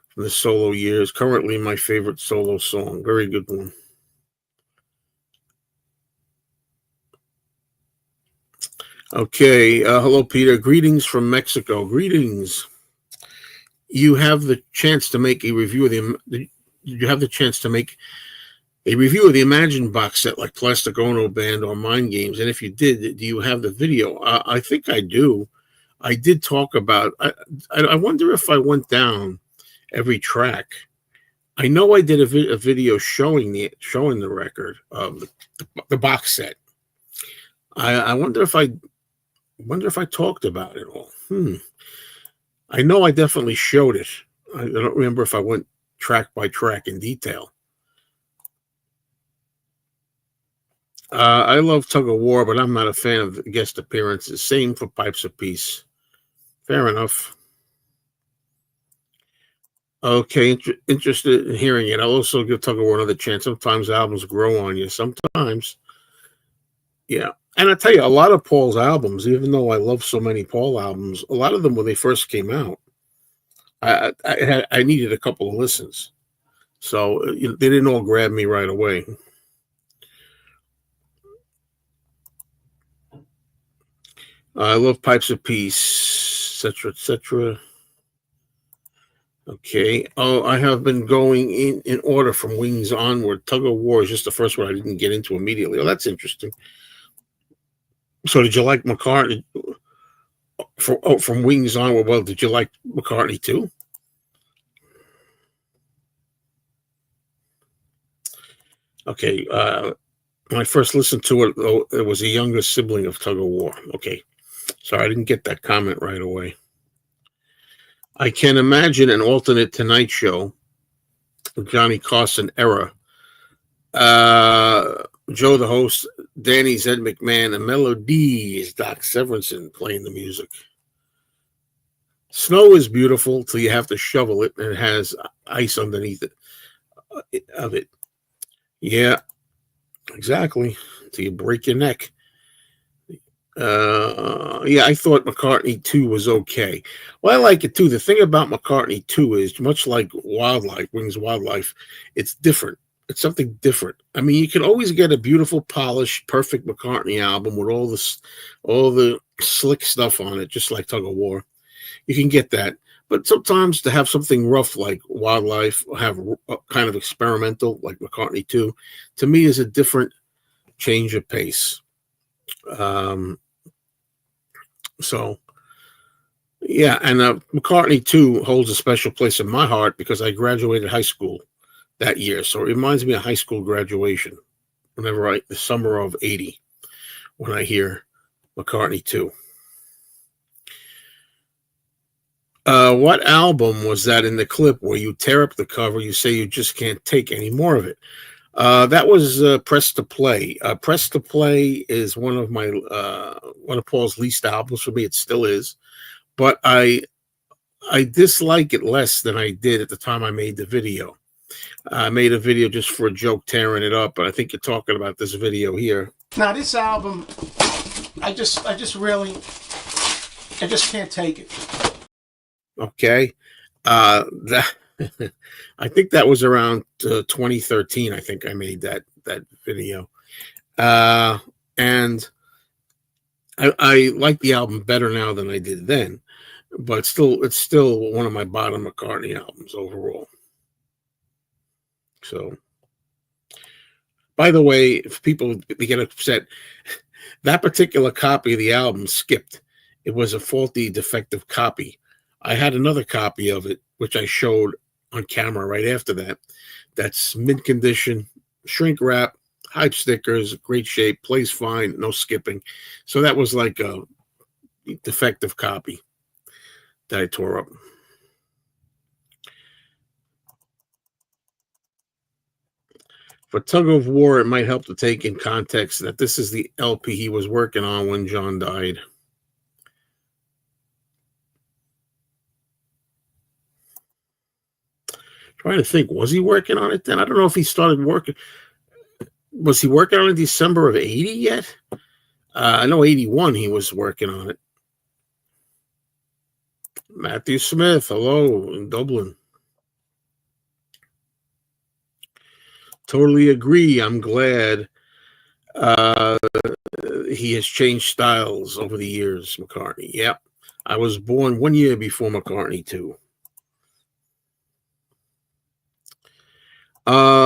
from the solo years. Currently my favorite solo song. Very good one. Okay. Hello, Peter. Greetings from Mexico. Greetings. You have the chance to make a review of you have the chance to make a review of the Imagine box set like Plastic Ono Band or Mind Games. And if you did, do you have the video? I think I do. I did talk about. I wonder if I went down every track. I know I did a video showing the record of the box set. I wonder if I talked about it all. I know I definitely showed it. I don't remember if I went track by track in detail. I love Tug of War, but I'm not a fan of guest appearances. Same for Pipes of Peace. Fair enough. Okay, interested in hearing it. I'll also give Tug of War another chance. Sometimes albums grow on you. Sometimes, yeah. And I tell you, a lot of Paul's albums, even though I love so many Paul albums, a lot of them when they first came out, I needed a couple of listens, so they didn't all grab me right away. I love Pipes of Peace, etc., etc. Okay. Oh, I have been going in order from Wings onward. Tug of War is just the first one I didn't get into immediately. Oh, that's interesting. So, did you like McCartney? From Wings onward. Well, did you like McCartney too? Okay. When I first listened to it, though, it was a younger sibling of Tug of War. Okay. Sorry, I didn't get that comment right away. I can imagine an alternate Tonight Show, Johnny Carson era. Joe, the host, Danny Zed McMahon, and Melody is Doc Severinsen playing the music. Snow is beautiful till you have to shovel it, and it has ice underneath it. Of it, yeah, exactly. Till you break your neck. Yeah, I thought McCartney 2 was okay. Well, I like it too. The thing about McCartney 2 is much like Wings Wildlife, it's different. It's something different. I mean, you can always get a beautiful, polished, perfect McCartney album with all the slick stuff on it, just like Tug of War. You can get that. But sometimes to have something rough like Wildlife, or have kind of experimental like McCartney 2, to me is a different change of pace. Um, So, yeah, and McCartney too holds a special place in my heart because I graduated high school that year. So it reminds me of high school graduation. Whenever the summer of '80, when I hear McCartney 2. What album was that in the clip where you tear up the cover? You say you just can't take any more of it. That was Press to Play. Press to Play is one of Paul's least albums for me. It still is, but I dislike it less than I did at the time I made the video. I made a video just for a joke, tearing it up, but I think you're talking about this video here. Now this album, I just can't take it. Okay, that I think that was around 2013. I think I made that video, and I like the album better now than I did then, but it's still one of my bottom McCartney albums overall. So, by the way, if people get upset, that particular copy of the album skipped. It was a faulty, defective copy. I had another copy of it, which I showed on camera right after that. That's mint condition, shrink wrap, hype stickers, great shape, plays fine, no skipping. So that was like a defective copy that I tore up. For Tug of War, it might help to take in context that this is the LP he was working on when John died. Trying to think, was he working on it then? I don't know if he started working. Was he working on it in December of '80 yet? I know '81 he was working on it. Matthew Smith, hello, in Dublin. Totally agree. I'm glad he has changed styles over the years, McCartney. Yep. I was born 1 year before McCartney, too.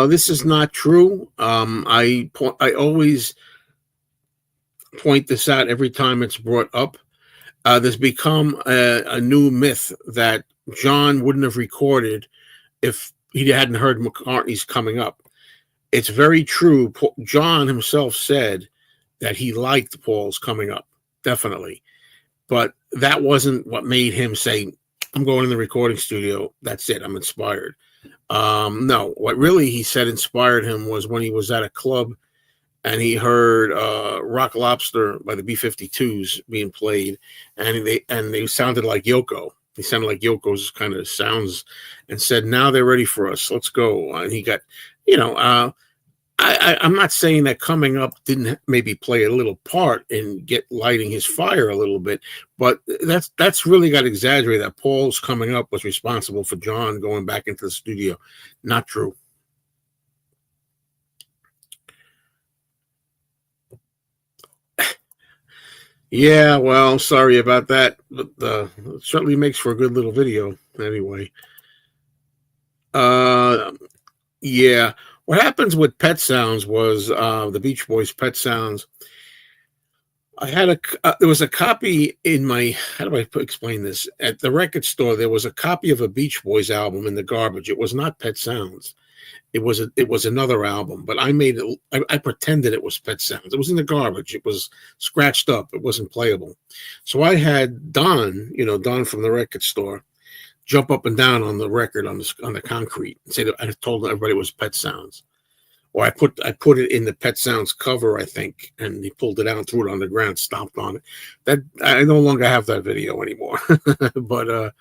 This is not true. I always point this out every time it's brought up. There's become a new myth that John wouldn't have recorded if he hadn't heard McCartney's Coming Up. It's very true. John himself said that he liked Paul's Coming Up, definitely. But that wasn't what made him say, I'm going in the recording studio. That's it. I'm inspired. No, what really he said inspired him was when he was at a club and he heard Rock Lobster by the B-52s being played, and they sounded like Yoko. They sounded like Yoko's kind of sounds, and said, now they're ready for us. Let's go. And he got, I'm not saying that Coming Up didn't maybe play a little part in lighting his fire a little bit, but that's really got exaggerated. That Paul's Coming Up was responsible for John going back into the studio. Not true. Yeah, well, sorry about that, but it certainly makes for a good little video anyway. Yeah. What happens with Pet Sounds was the Beach Boys' Pet Sounds. I had there was a copy in my, how do I explain this? At the record store, there was a copy of a Beach Boys album in the garbage. It was not Pet Sounds. It was another album, but I made it. I pretended it was Pet Sounds. It was in the garbage. It was scratched up. It wasn't playable. So I had Don, Don from the record store, jump up and down on the record on the concrete and say that I told everybody it was Pet Sounds. Or I put it in the Pet Sounds cover, I think, and he pulled it out and threw it on the ground, stomped on it. That I no longer have that video anymore. But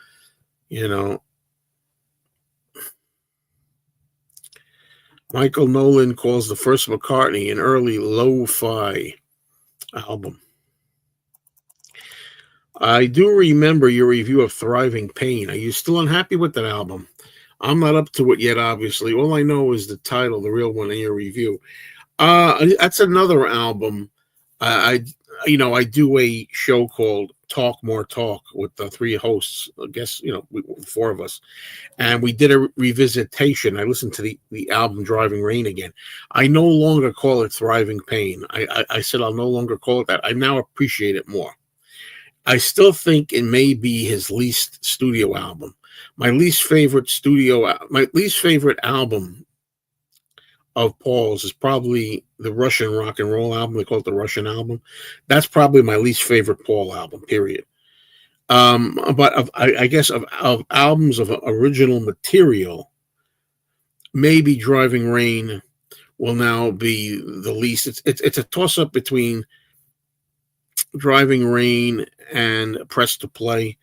Michael Nolan calls the first McCartney an early lo-fi album. I do remember your review of Thriving Pain. Are you still unhappy with that album? I'm not up to it yet, obviously. All I know is the title, the real one in your review. That's another album. I do a show called Talk More Talk with the three hosts. I guess, four of us. And we did a revisitation. I listened to the album Driving Rain again. I no longer call it Thriving Pain. I said I'll no longer call it that. I now appreciate it more. I still think it may be his least studio album. My least favorite album of Paul's is probably the Russian rock and roll album. They call it the Russian album. That's probably my least favorite Paul album, period. But I guess of albums of original material, maybe Driving Rain will now be the least. It's a toss up between Driving Rain and Press to Play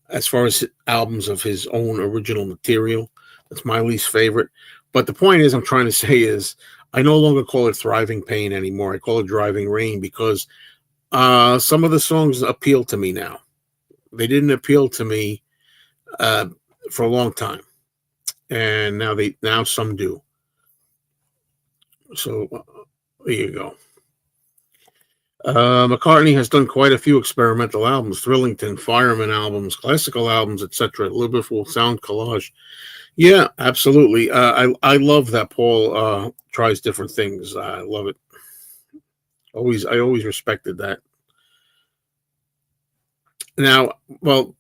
as far as albums of his own original material. That's my least favorite. But the point is, I'm trying to say is, I no longer call it Thriving Pain anymore. I call it Driving Rain because some of the songs appeal to me now. They didn't appeal to me uh, for a long time, and now some do. So there you go. McCartney has done quite a few experimental albums: Thrillington, Fireman albums, classical albums, etc. Liverpool sound collage. Yeah, absolutely. I love that Paul tries different things. I love it. I always respected that. Now, well,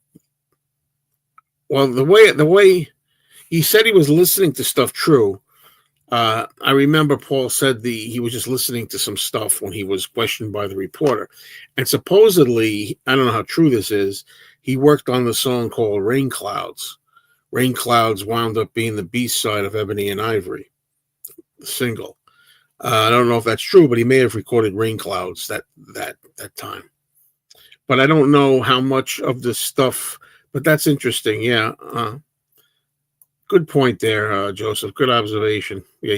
the way he said he was listening to stuff. True. I remember Paul said he was just listening to some stuff when he was questioned by the reporter, and supposedly, I don't know how true this is. He worked on the song called Rain Clouds. Rain Clouds wound up being the B side of Ebony and Ivory, the single. I don't know if that's true, but he may have recorded Rain Clouds that time. But I don't know how much of this stuff. But that's interesting. Yeah. Good point there, Joseph. Good observation. Yeah,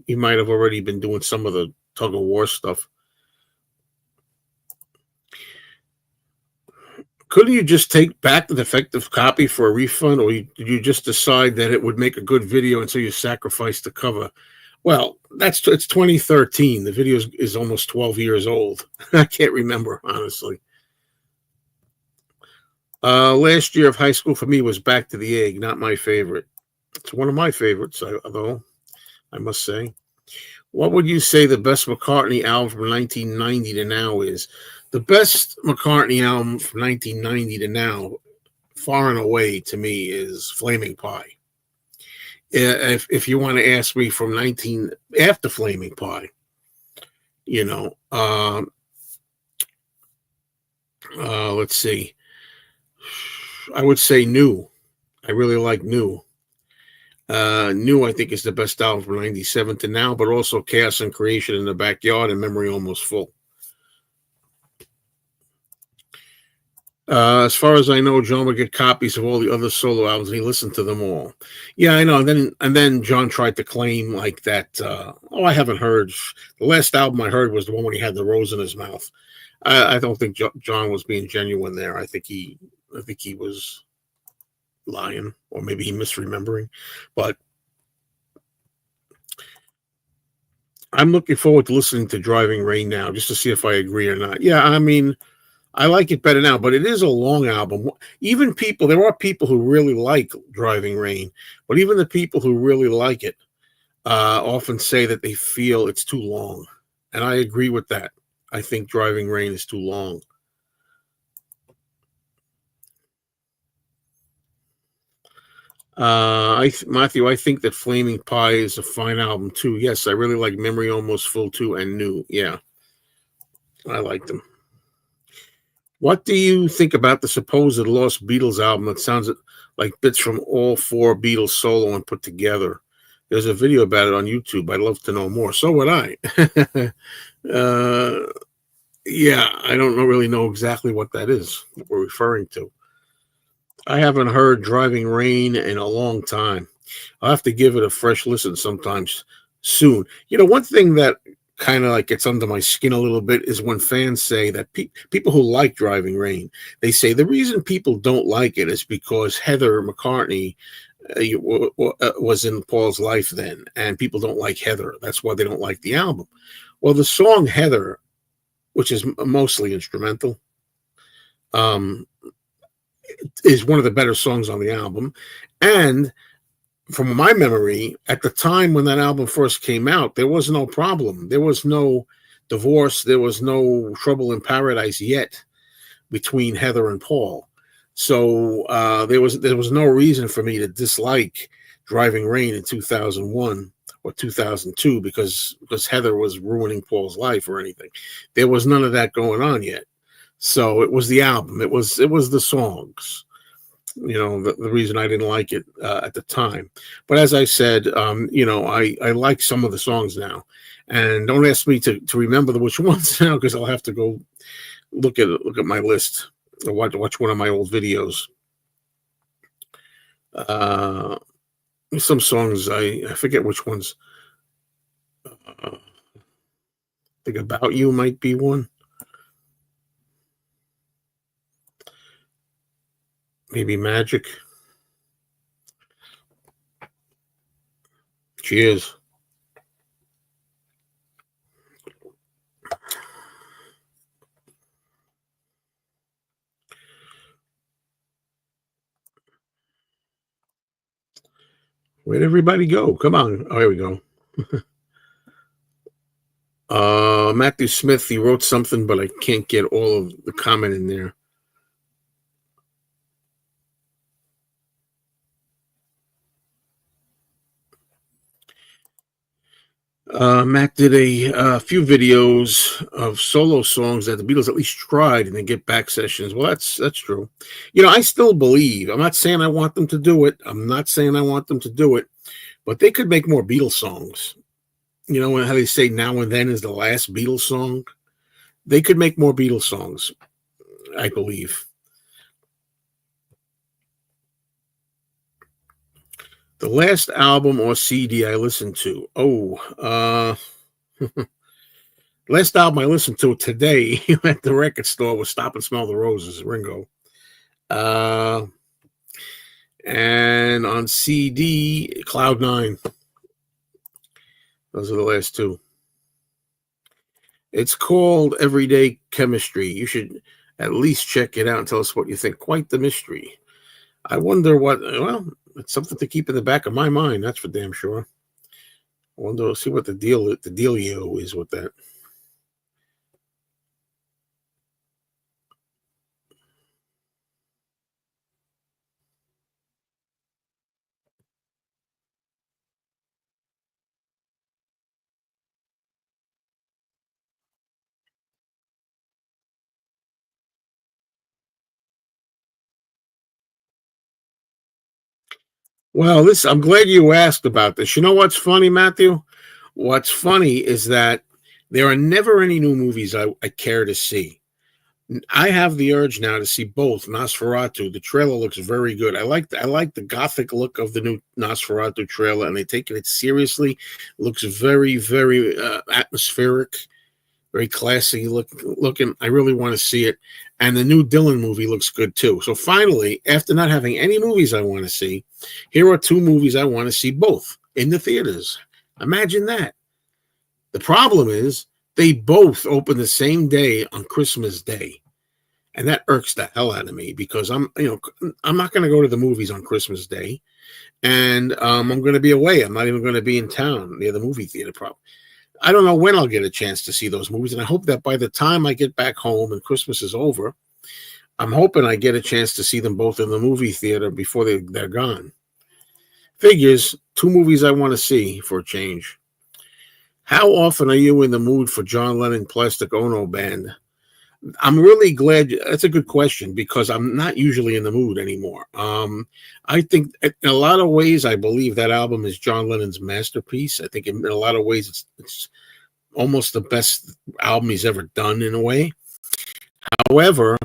he might have already been doing some of the tug of war stuff. Couldn't you just take back the defective copy for a refund, or did you just decide that it would make a good video and so you sacrificed the cover? Well, it's 2013. The video is almost 12 years old. I can't remember, honestly. Last year of high school for me was Back to the Egg, not my favorite. It's one of my favorites, though, I must say. What would you say the best McCartney album from 1990 to now is? The best McCartney album from 1990 to now, far and away, to me, is Flaming Pie. If you want to ask me from after Flaming Pie, let's see. I would say New. I really like New. New, I think, is the best album from 97 to now, but also Chaos and Creation in the Backyard and Memory Almost Full. As far as I know, John would get copies of all the other solo albums, and he listened to them all. Yeah, I know. And then John tried to claim like that. I haven't heard. The last album I heard was the one when he had the rose in his mouth. I don't think John was being genuine there. I think he was lying, or maybe he misremembering. But I'm looking forward to listening to Driving Rain now, just to see if I agree or not. Yeah, I mean, I like it better now, but it is a long album. There are people who really like Driving Rain, but even the people who really like it often say that they feel it's too long. And I agree with that. I think Driving Rain is too long. Matthew, I think that Flaming Pie is a fine album too. Yes, I really like Memory Almost Full too, and New. Yeah, I like them. What do you think about the supposed Lost Beatles album that sounds like bits from all four Beatles solo and put together? There's a video about it on YouTube. I'd love to know more. So would I. Yeah, I don't really know exactly what that is, what we're referring to. I haven't heard Driving Rain in a long time. I'll have to give it a fresh listen sometimes soon. One thing that kind of like gets under my skin a little bit is when fans say that people who like Driving Rain, they say the reason people don't like it is because Heather McCartney was in Paul's life then, and people don't like Heather. That's why they don't like the album. Well, the song Heather, which is mostly instrumental, is one of the better songs on the album. And from my memory, at the time when that album first came out, there was no problem. There was no divorce. There was no trouble in paradise yet between Heather and Paul. So there was no reason for me to dislike Driving Rain in 2001 or 2002 because Heather was ruining Paul's life or anything. There was none of that going on yet. So it was the album. It was the songs. The reason I didn't like it at the time. But as I said, I like some of the songs now. And don't ask me to remember which ones now because I'll have to go look at my list or watch one of my old videos. Some songs I forget which ones. I think About You might be one. Maybe Magic. Cheers. Where'd everybody go? Come on. Oh, here we go. Matthew Smith, he wrote something, but I can't get all of the comment in there. Matt did a few videos of solo songs that the Beatles at least tried and then get back sessions. Well, that's true. I still believe. I'm not saying I want them to do it. But they could make more Beatles songs. How they say Now and Then is the last Beatles song. They could make more Beatles songs, I believe. The last album or CD I listened to. Last album I listened to today at the record store was Stop and Smell the Roses, Ringo. And on CD, Cloud 9. Those are the last two. It's called Everyday Chemistry. You should at least check it out and tell us what you think. Quite the mystery. I wonder well, it's something to keep in the back of my mind. That's for damn sure. I wonder, see what the dealio is with that. Well, I'm glad you asked about this. You know what's funny, Matthew? What's funny is that there are never any new movies I care to see. I have the urge now to see both Nosferatu. The trailer looks very good. I like the gothic look of the new Nosferatu trailer, and they're taking it seriously. It looks very, very atmospheric, very classy looking. I really want to see it. And the new Dylan movie looks good too. So finally, after not having any movies I want to see, here are two movies I want to see both in the theaters. Imagine that. The problem is they both open the same day on Christmas Day. And that irks the hell out of me because I'm not going to go to the movies on Christmas Day. And I'm going to be away. I'm not even going to be in town near the movie theater. Probably. I don't know when I'll get a chance to see those movies. And I hope that by the time I get back home and Christmas is over, I'm hoping I get a chance to see them both in the movie theater before they're gone. Figures, two movies I want to see for a change. How often are you in the mood for John Lennon Plastic Ono Band? I'm really glad. That's a good question because I'm not usually in the mood anymore. I think in a lot of ways, I believe that album is John Lennon's masterpiece. I think in a lot of ways, it's almost the best album he's ever done in a way. However,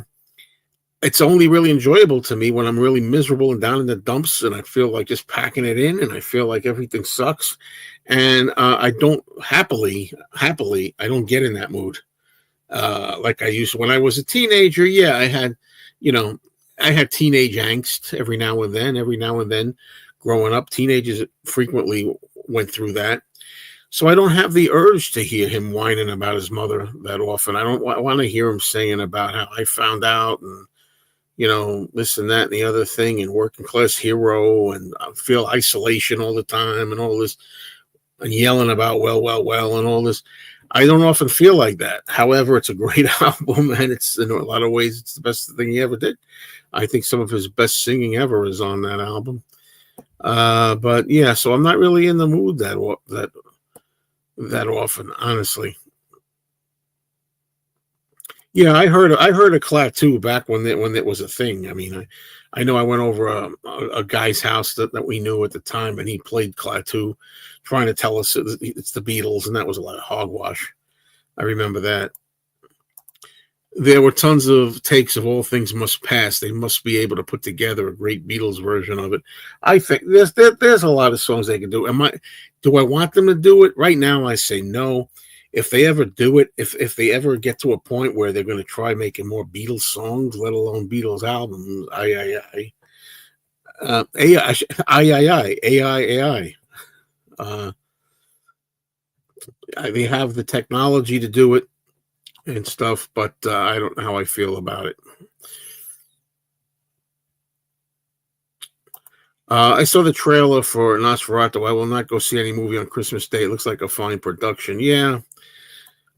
it's only really enjoyable to me when I'm really miserable and down in the dumps and I feel like just packing it in and I feel like everything sucks. And I don't happily, I don't get in that mood. Like I used to when I was a teenager. Yeah, I had teenage angst every now and then. Growing up, teenagers frequently went through that. So I don't have the urge to hear him whining about his mother that often. I don't want to hear him saying about how I found out and, this and that and the other thing and working class hero and I feel isolation all the time and all this and yelling about well and all this. I don't often feel like that. However, it's a great album, and it's in a lot of ways it's the best thing he ever did. I think some of his best singing ever is on that album. But yeah, so I'm not really in the mood that often, honestly. Yeah, I heard a Klaatu back when it was a thing. I mean, I know I went over a guy's house that we knew at the time, and he played Klaatu, trying to tell us it's the Beatles, and that was a lot of hogwash. I remember that. There were tons of takes of All Things Must Pass. They must be able to put together a great Beatles version of it. I think there's a lot of songs they can do. Do I want them to do it? Right now I say no. If they ever do it, if they ever get to a point where they're going to try making more Beatles songs, let alone Beatles albums, AI, AI. Uh, they have the technology to do it and stuff, but I don't know how I feel about it. I saw the trailer for Nosferatu. I will not go see any movie on Christmas Day. It looks like a fine production. Yeah,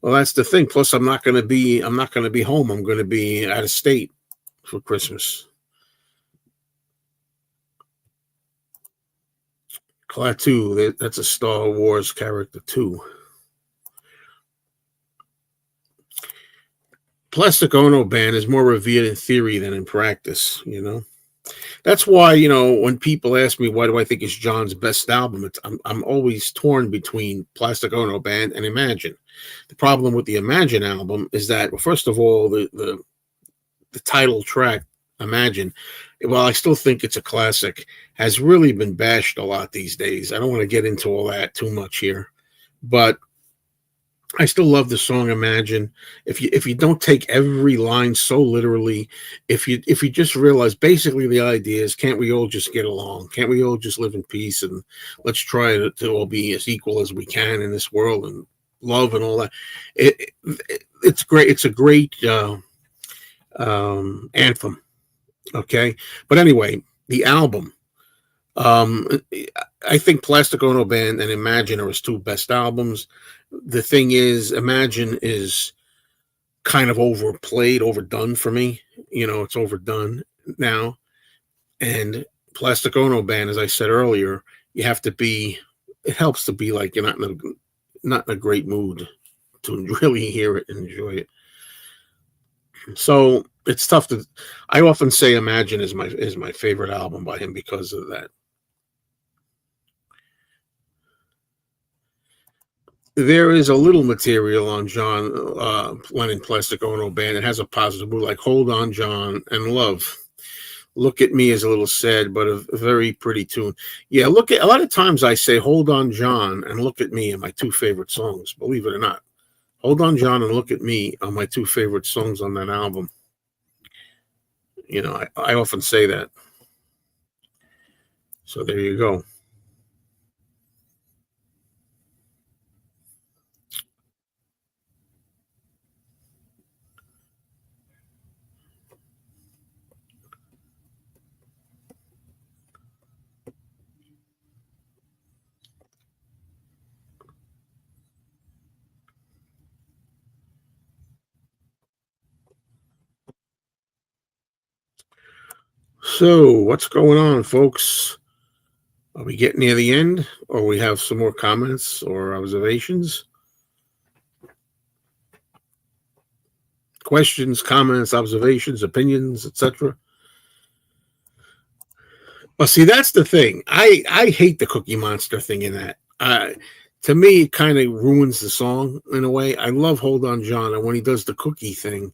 well, that's the thing. Plus, I'm not going to be home. I'm going to be out of state for Christmas. Klaatu, that's a Star Wars character too. Plastic Ono Band is more revered in theory than in practice. That's why, when people ask me why do I think it's John's best album, I'm always torn between Plastic Ono Band and Imagine. The problem with the Imagine album is that, well, first of all, the title track, Imagine, while I still think it's a classic, has really been bashed a lot these days. I don't want to get into all that too much here, but I still love the song Imagine. If you don't take every line so literally, if you just realize basically the idea is, can't we all just get along? Can't we all just live in peace, and let's try to all be as equal as we can in this world, and love and all that. It's great. It's a great anthem. Okay, but anyway, the album. Um, I think Plastic Ono Band and Imagine are his two best albums. The thing is, Imagine is kind of overplayed, overdone for me. It's overdone now. And Plastic Ono Band, as I said earlier, you have to be. It helps to be like you're not in a great mood to really hear it and enjoy it. So it's tough to. I often say Imagine is my favorite album by him because of that. There is a little material on John Lennon Plastic Ono Band. It has a positive mood, like Hold On, John, and Love. Look at Me is a little sad, but a very pretty tune. Yeah, a lot of times I say Hold On, John, and Look at Me are my two favorite songs, believe it or not. Hold On, John, and Look at Me are my two favorite songs on that album. I often say that. So there you go. So what's going on, folks? Are we getting near the end, or we have some more comments or observations? Questions, comments, observations, opinions, etc. Well, see, that's the thing. I hate the Cookie Monster thing in that. To me, it kind of ruins the song in a way. I love Hold On, John, and when he does the cookie thing,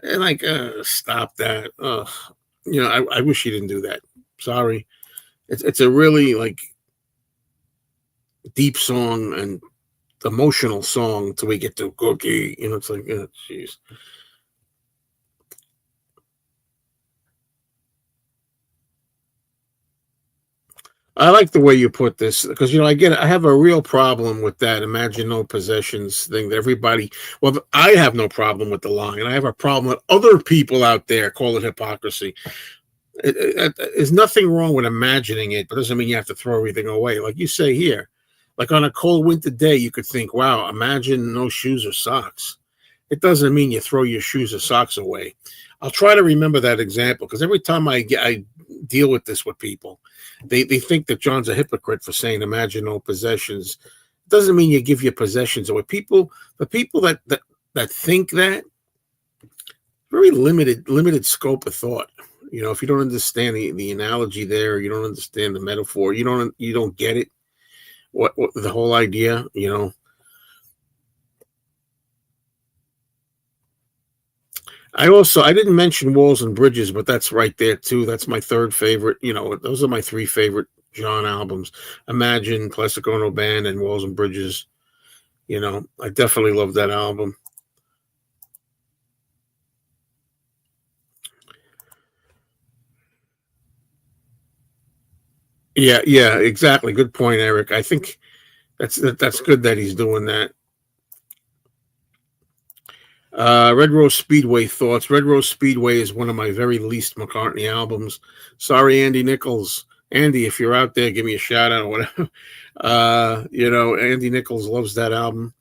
and like, stop that. I wish he didn't do that. Sorry. It's a really like deep song and emotional song till we get to cookie. It's like, jeez. I like the way you put this because I have a real problem with that imagine no possessions thing that everybody. Well, I have no problem with the line. I have a problem with other people out there call it hypocrisy. There's nothing wrong with imagining it, but it doesn't mean you have to throw everything away. Like you say here, like on a cold winter day, you could think, "Wow, imagine no shoes or socks." It doesn't mean you throw your shoes or socks away. I'll try to remember that example because every time I deal with this with people, they think that John's a hypocrite for saying imagine no possessions. It doesn't mean you give your possessions away. The people that think that, very limited scope of thought. You know, if you don't understand the analogy there, you don't understand the metaphor, you don't get it. What the whole idea, you know. I didn't mention Walls and Bridges, but that's right there too. That's my third favorite. You know, those are my three favorite John albums. Imagine, Classic Ono Band, and Walls and Bridges. You know, I definitely love that album. Yeah, yeah, exactly. Good point, Eric. I think that's good that he's doing that. Red Rose Speedway thoughts. Red Rose Speedway is one of my very least McCartney albums. Sorry, Andy Nichols. Andy, if you're out there, give me a shout out or whatever. You know, Andy Nichols loves that album.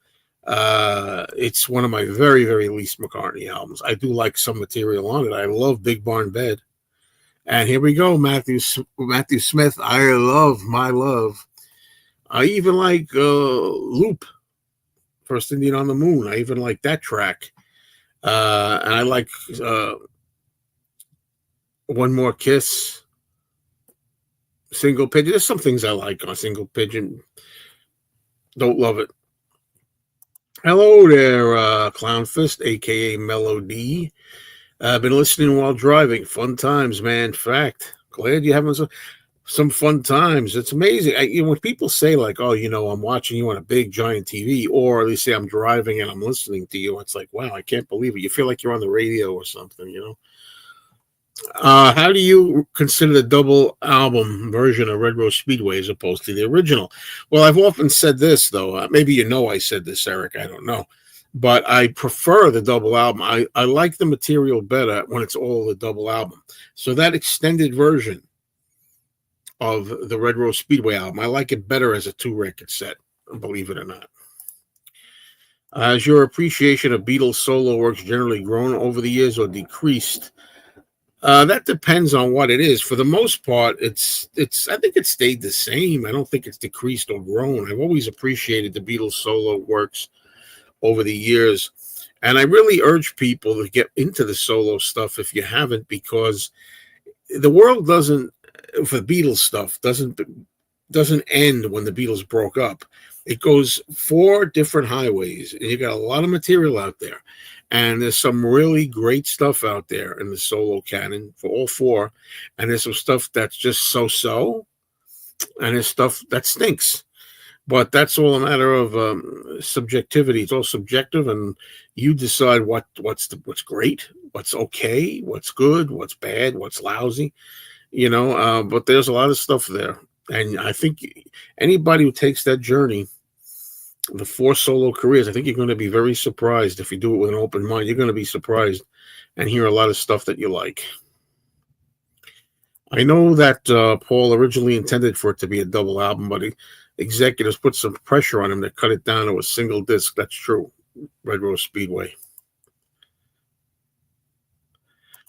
It's one of my very, very least McCartney albums. I do like some material on it. I love Big Barn Bed. And here we go, Matthew Smith. I love my love. I even like Loop, First Indian on the Moon. I even like that track. And I like One More Kiss, Single Pigeon. There's some things I like on Single Pigeon. Don't love it. Hello there, Clown Fist, aka Melody. I've been listening while driving. Fun times, man. Fact. Glad you're having some fun times. It's amazing. When people say like, "Oh, you know, I'm watching you on a big giant TV," or they say I'm driving and I'm listening to you, it's like, wow, I can't believe it. You feel like you're on the radio or something, you know. How do you consider the double album version of Red Rose Speedway as opposed to the original? Well, I've often said this, though. Maybe you know I said this, Eric. I don't know. But I prefer the double album. I like the material better when it's all the double album. So that extended version of the Red Rose Speedway album, I like it better as a 2-record set, believe it or not. Has your appreciation of Beatles solo works generally grown over the years or decreased? That depends on what it is. For the most part, it's. I think it stayed the same. I don't think it's decreased or grown. I've always appreciated the Beatles solo works over the years, and I really urge people to get into the solo stuff if you haven't, because the world doesn't, for Beatles stuff, doesn't end when the Beatles broke up. It goes 4 different highways, and you got a lot of material out there. And there's some really great stuff out there in the solo canon for all 4. And there's some stuff that's just so, and there's stuff that stinks. But that's all a matter of subjectivity. It's all subjective, and you decide what's great, what's okay, what's good, what's bad, what's lousy. You know, but there's a lot of stuff there. And I think anybody who takes that journey, the 4 solo careers, I think you're going to be very surprised if you do it with an open mind. You're going to be surprised and hear a lot of stuff that you like. I know that Paul originally intended for it to be a double album, but executives put some pressure on him to cut it down to a single disc. That's true. Red Rose Speedway.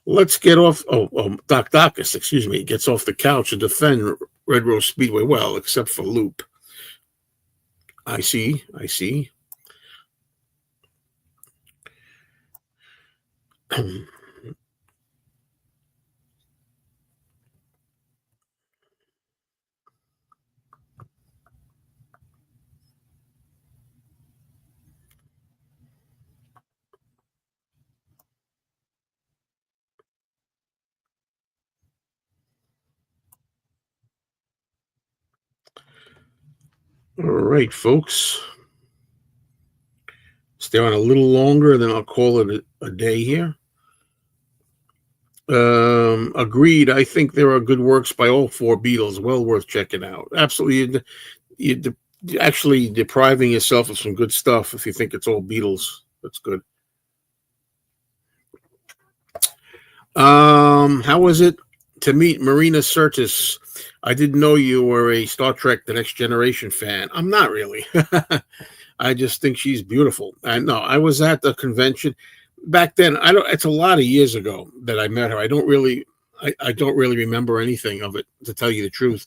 Let's get off. Doc Dacus, excuse me, gets off the couch to defend Red Rose Speedway. Well, except for Loop. I see. All right, folks. Stay on a little longer, then I'll call it a day here. Agreed. I think there are good works by all 4 Beatles, well worth checking out. Absolutely, you're actually depriving yourself of some good stuff if you think it's all Beatles. That's good. How was it to meet Marina Sirtis? I didn't know you were a Star Trek: The Next Generation fan. I'm not really. I just think she's beautiful. I know I was at the convention. back then, I don't. It's a lot of years ago that I met her. I don't really remember anything of it, to tell you the truth.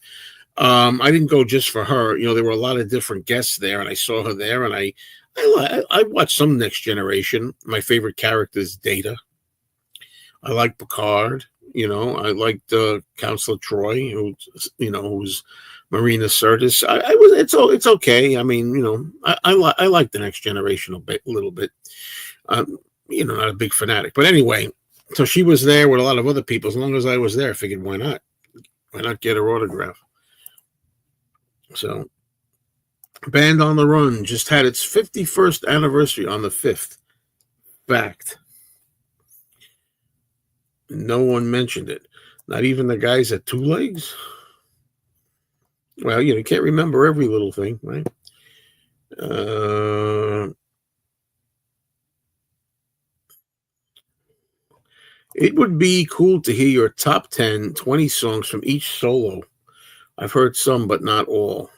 I didn't go just for her. There were a lot of different guests there, and I saw her there, and I watched some Next Generation. My favorite character is Data. I like Picard. I liked Counselor Troy, who's Marina Sirtis. It's okay. I mean, I like the Next Generation a little bit. Not a big fanatic, but anyway. So she was there with a lot of other people. As long as I was there, I figured, why not? Why not get her autograph? So, Band on the Run just had its 51st anniversary on the 5th. Fact. No one mentioned it. Not even the guys at Two Legs. Well, you can't remember every little thing, right? It would be cool to hear your top 10, 20 songs from each solo. I've heard some, but not all.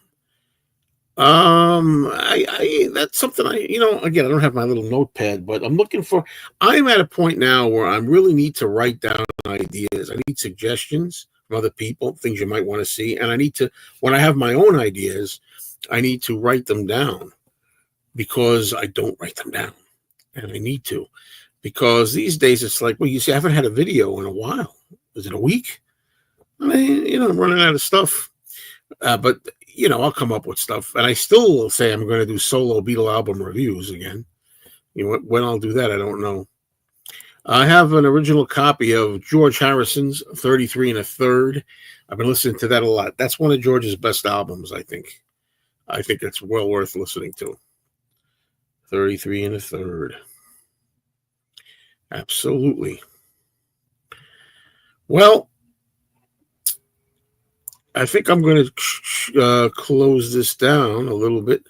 That's something again, I don't have my little notepad, but I'm at a point now where I really need to write down ideas. I need suggestions from other people, things you might want to see. And when I have my own ideas, I need to write them down, because I don't write them down, and I need to, because these days it's like, well, you see, I haven't had a video in a while. Is it a week? I mean, I'm running out of stuff. But I'll come up with stuff, and I still will say I'm going to do solo Beatle album reviews again. When I'll do that, I don't know. I have an original copy of George Harrison's 33 1/3. I've been listening to that a lot. That's one of George's best albums, I think. I think it's well worth listening to. 33 1/3. Absolutely. Well, I think I'm going to close this down a little bit.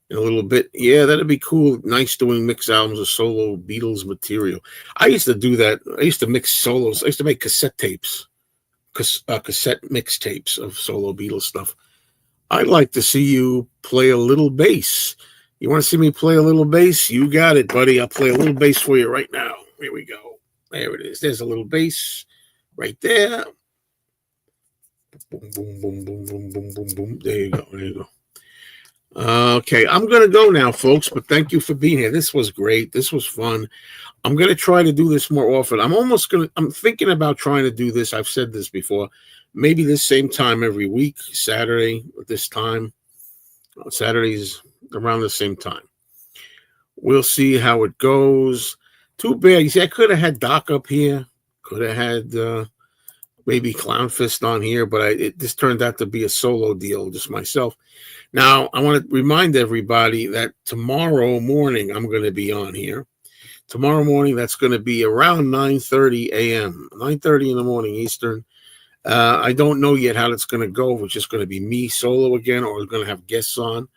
In a little bit. Yeah, that'd be cool. Nice doing mix albums of solo Beatles material. I used to do that. I used to mix solos. I used to make cassette tapes, cassette mixtapes of solo Beatles stuff. I'd like to see you play a little bass. You want to see me play a little bass? You got it, buddy. I'll play a little bass for you right now. Here we go. There it is. There's a little bass right there. Boom, boom, boom, boom, boom, boom, boom, boom. There you go. There you go. Okay, I'm going to go now, folks, but thank you for being here. This was great. This was fun. I'm going to try to do this more often. I'm thinking about trying to do this. I've said this before. Maybe this same time every week, Saturday at this time. Saturdays around the same time. We'll see how it goes. Too bad. You see, I could have had Doc up here. Could have had maybe Clownfist on here, but this turned out to be a solo deal, just myself. Now, I want to remind everybody that tomorrow morning I'm going to be on here. Tomorrow morning, that's going to be around 9:30 a.m., 9:30 in the morning Eastern. I don't know yet how it's going to go, if it's just going to be me solo again, or we're going to have guests on.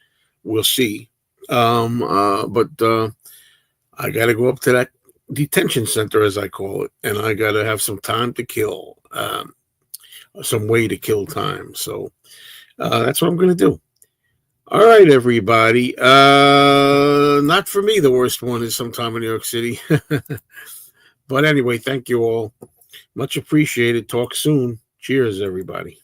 We'll see. But I got to go up to that detention center, as I call it, and I got to have some time to kill, some way to kill time. So that's what I'm going to do. All right, everybody. Not for me, the worst one is sometime in New York City. But anyway, thank you all. Much appreciated. Talk soon. Cheers, everybody.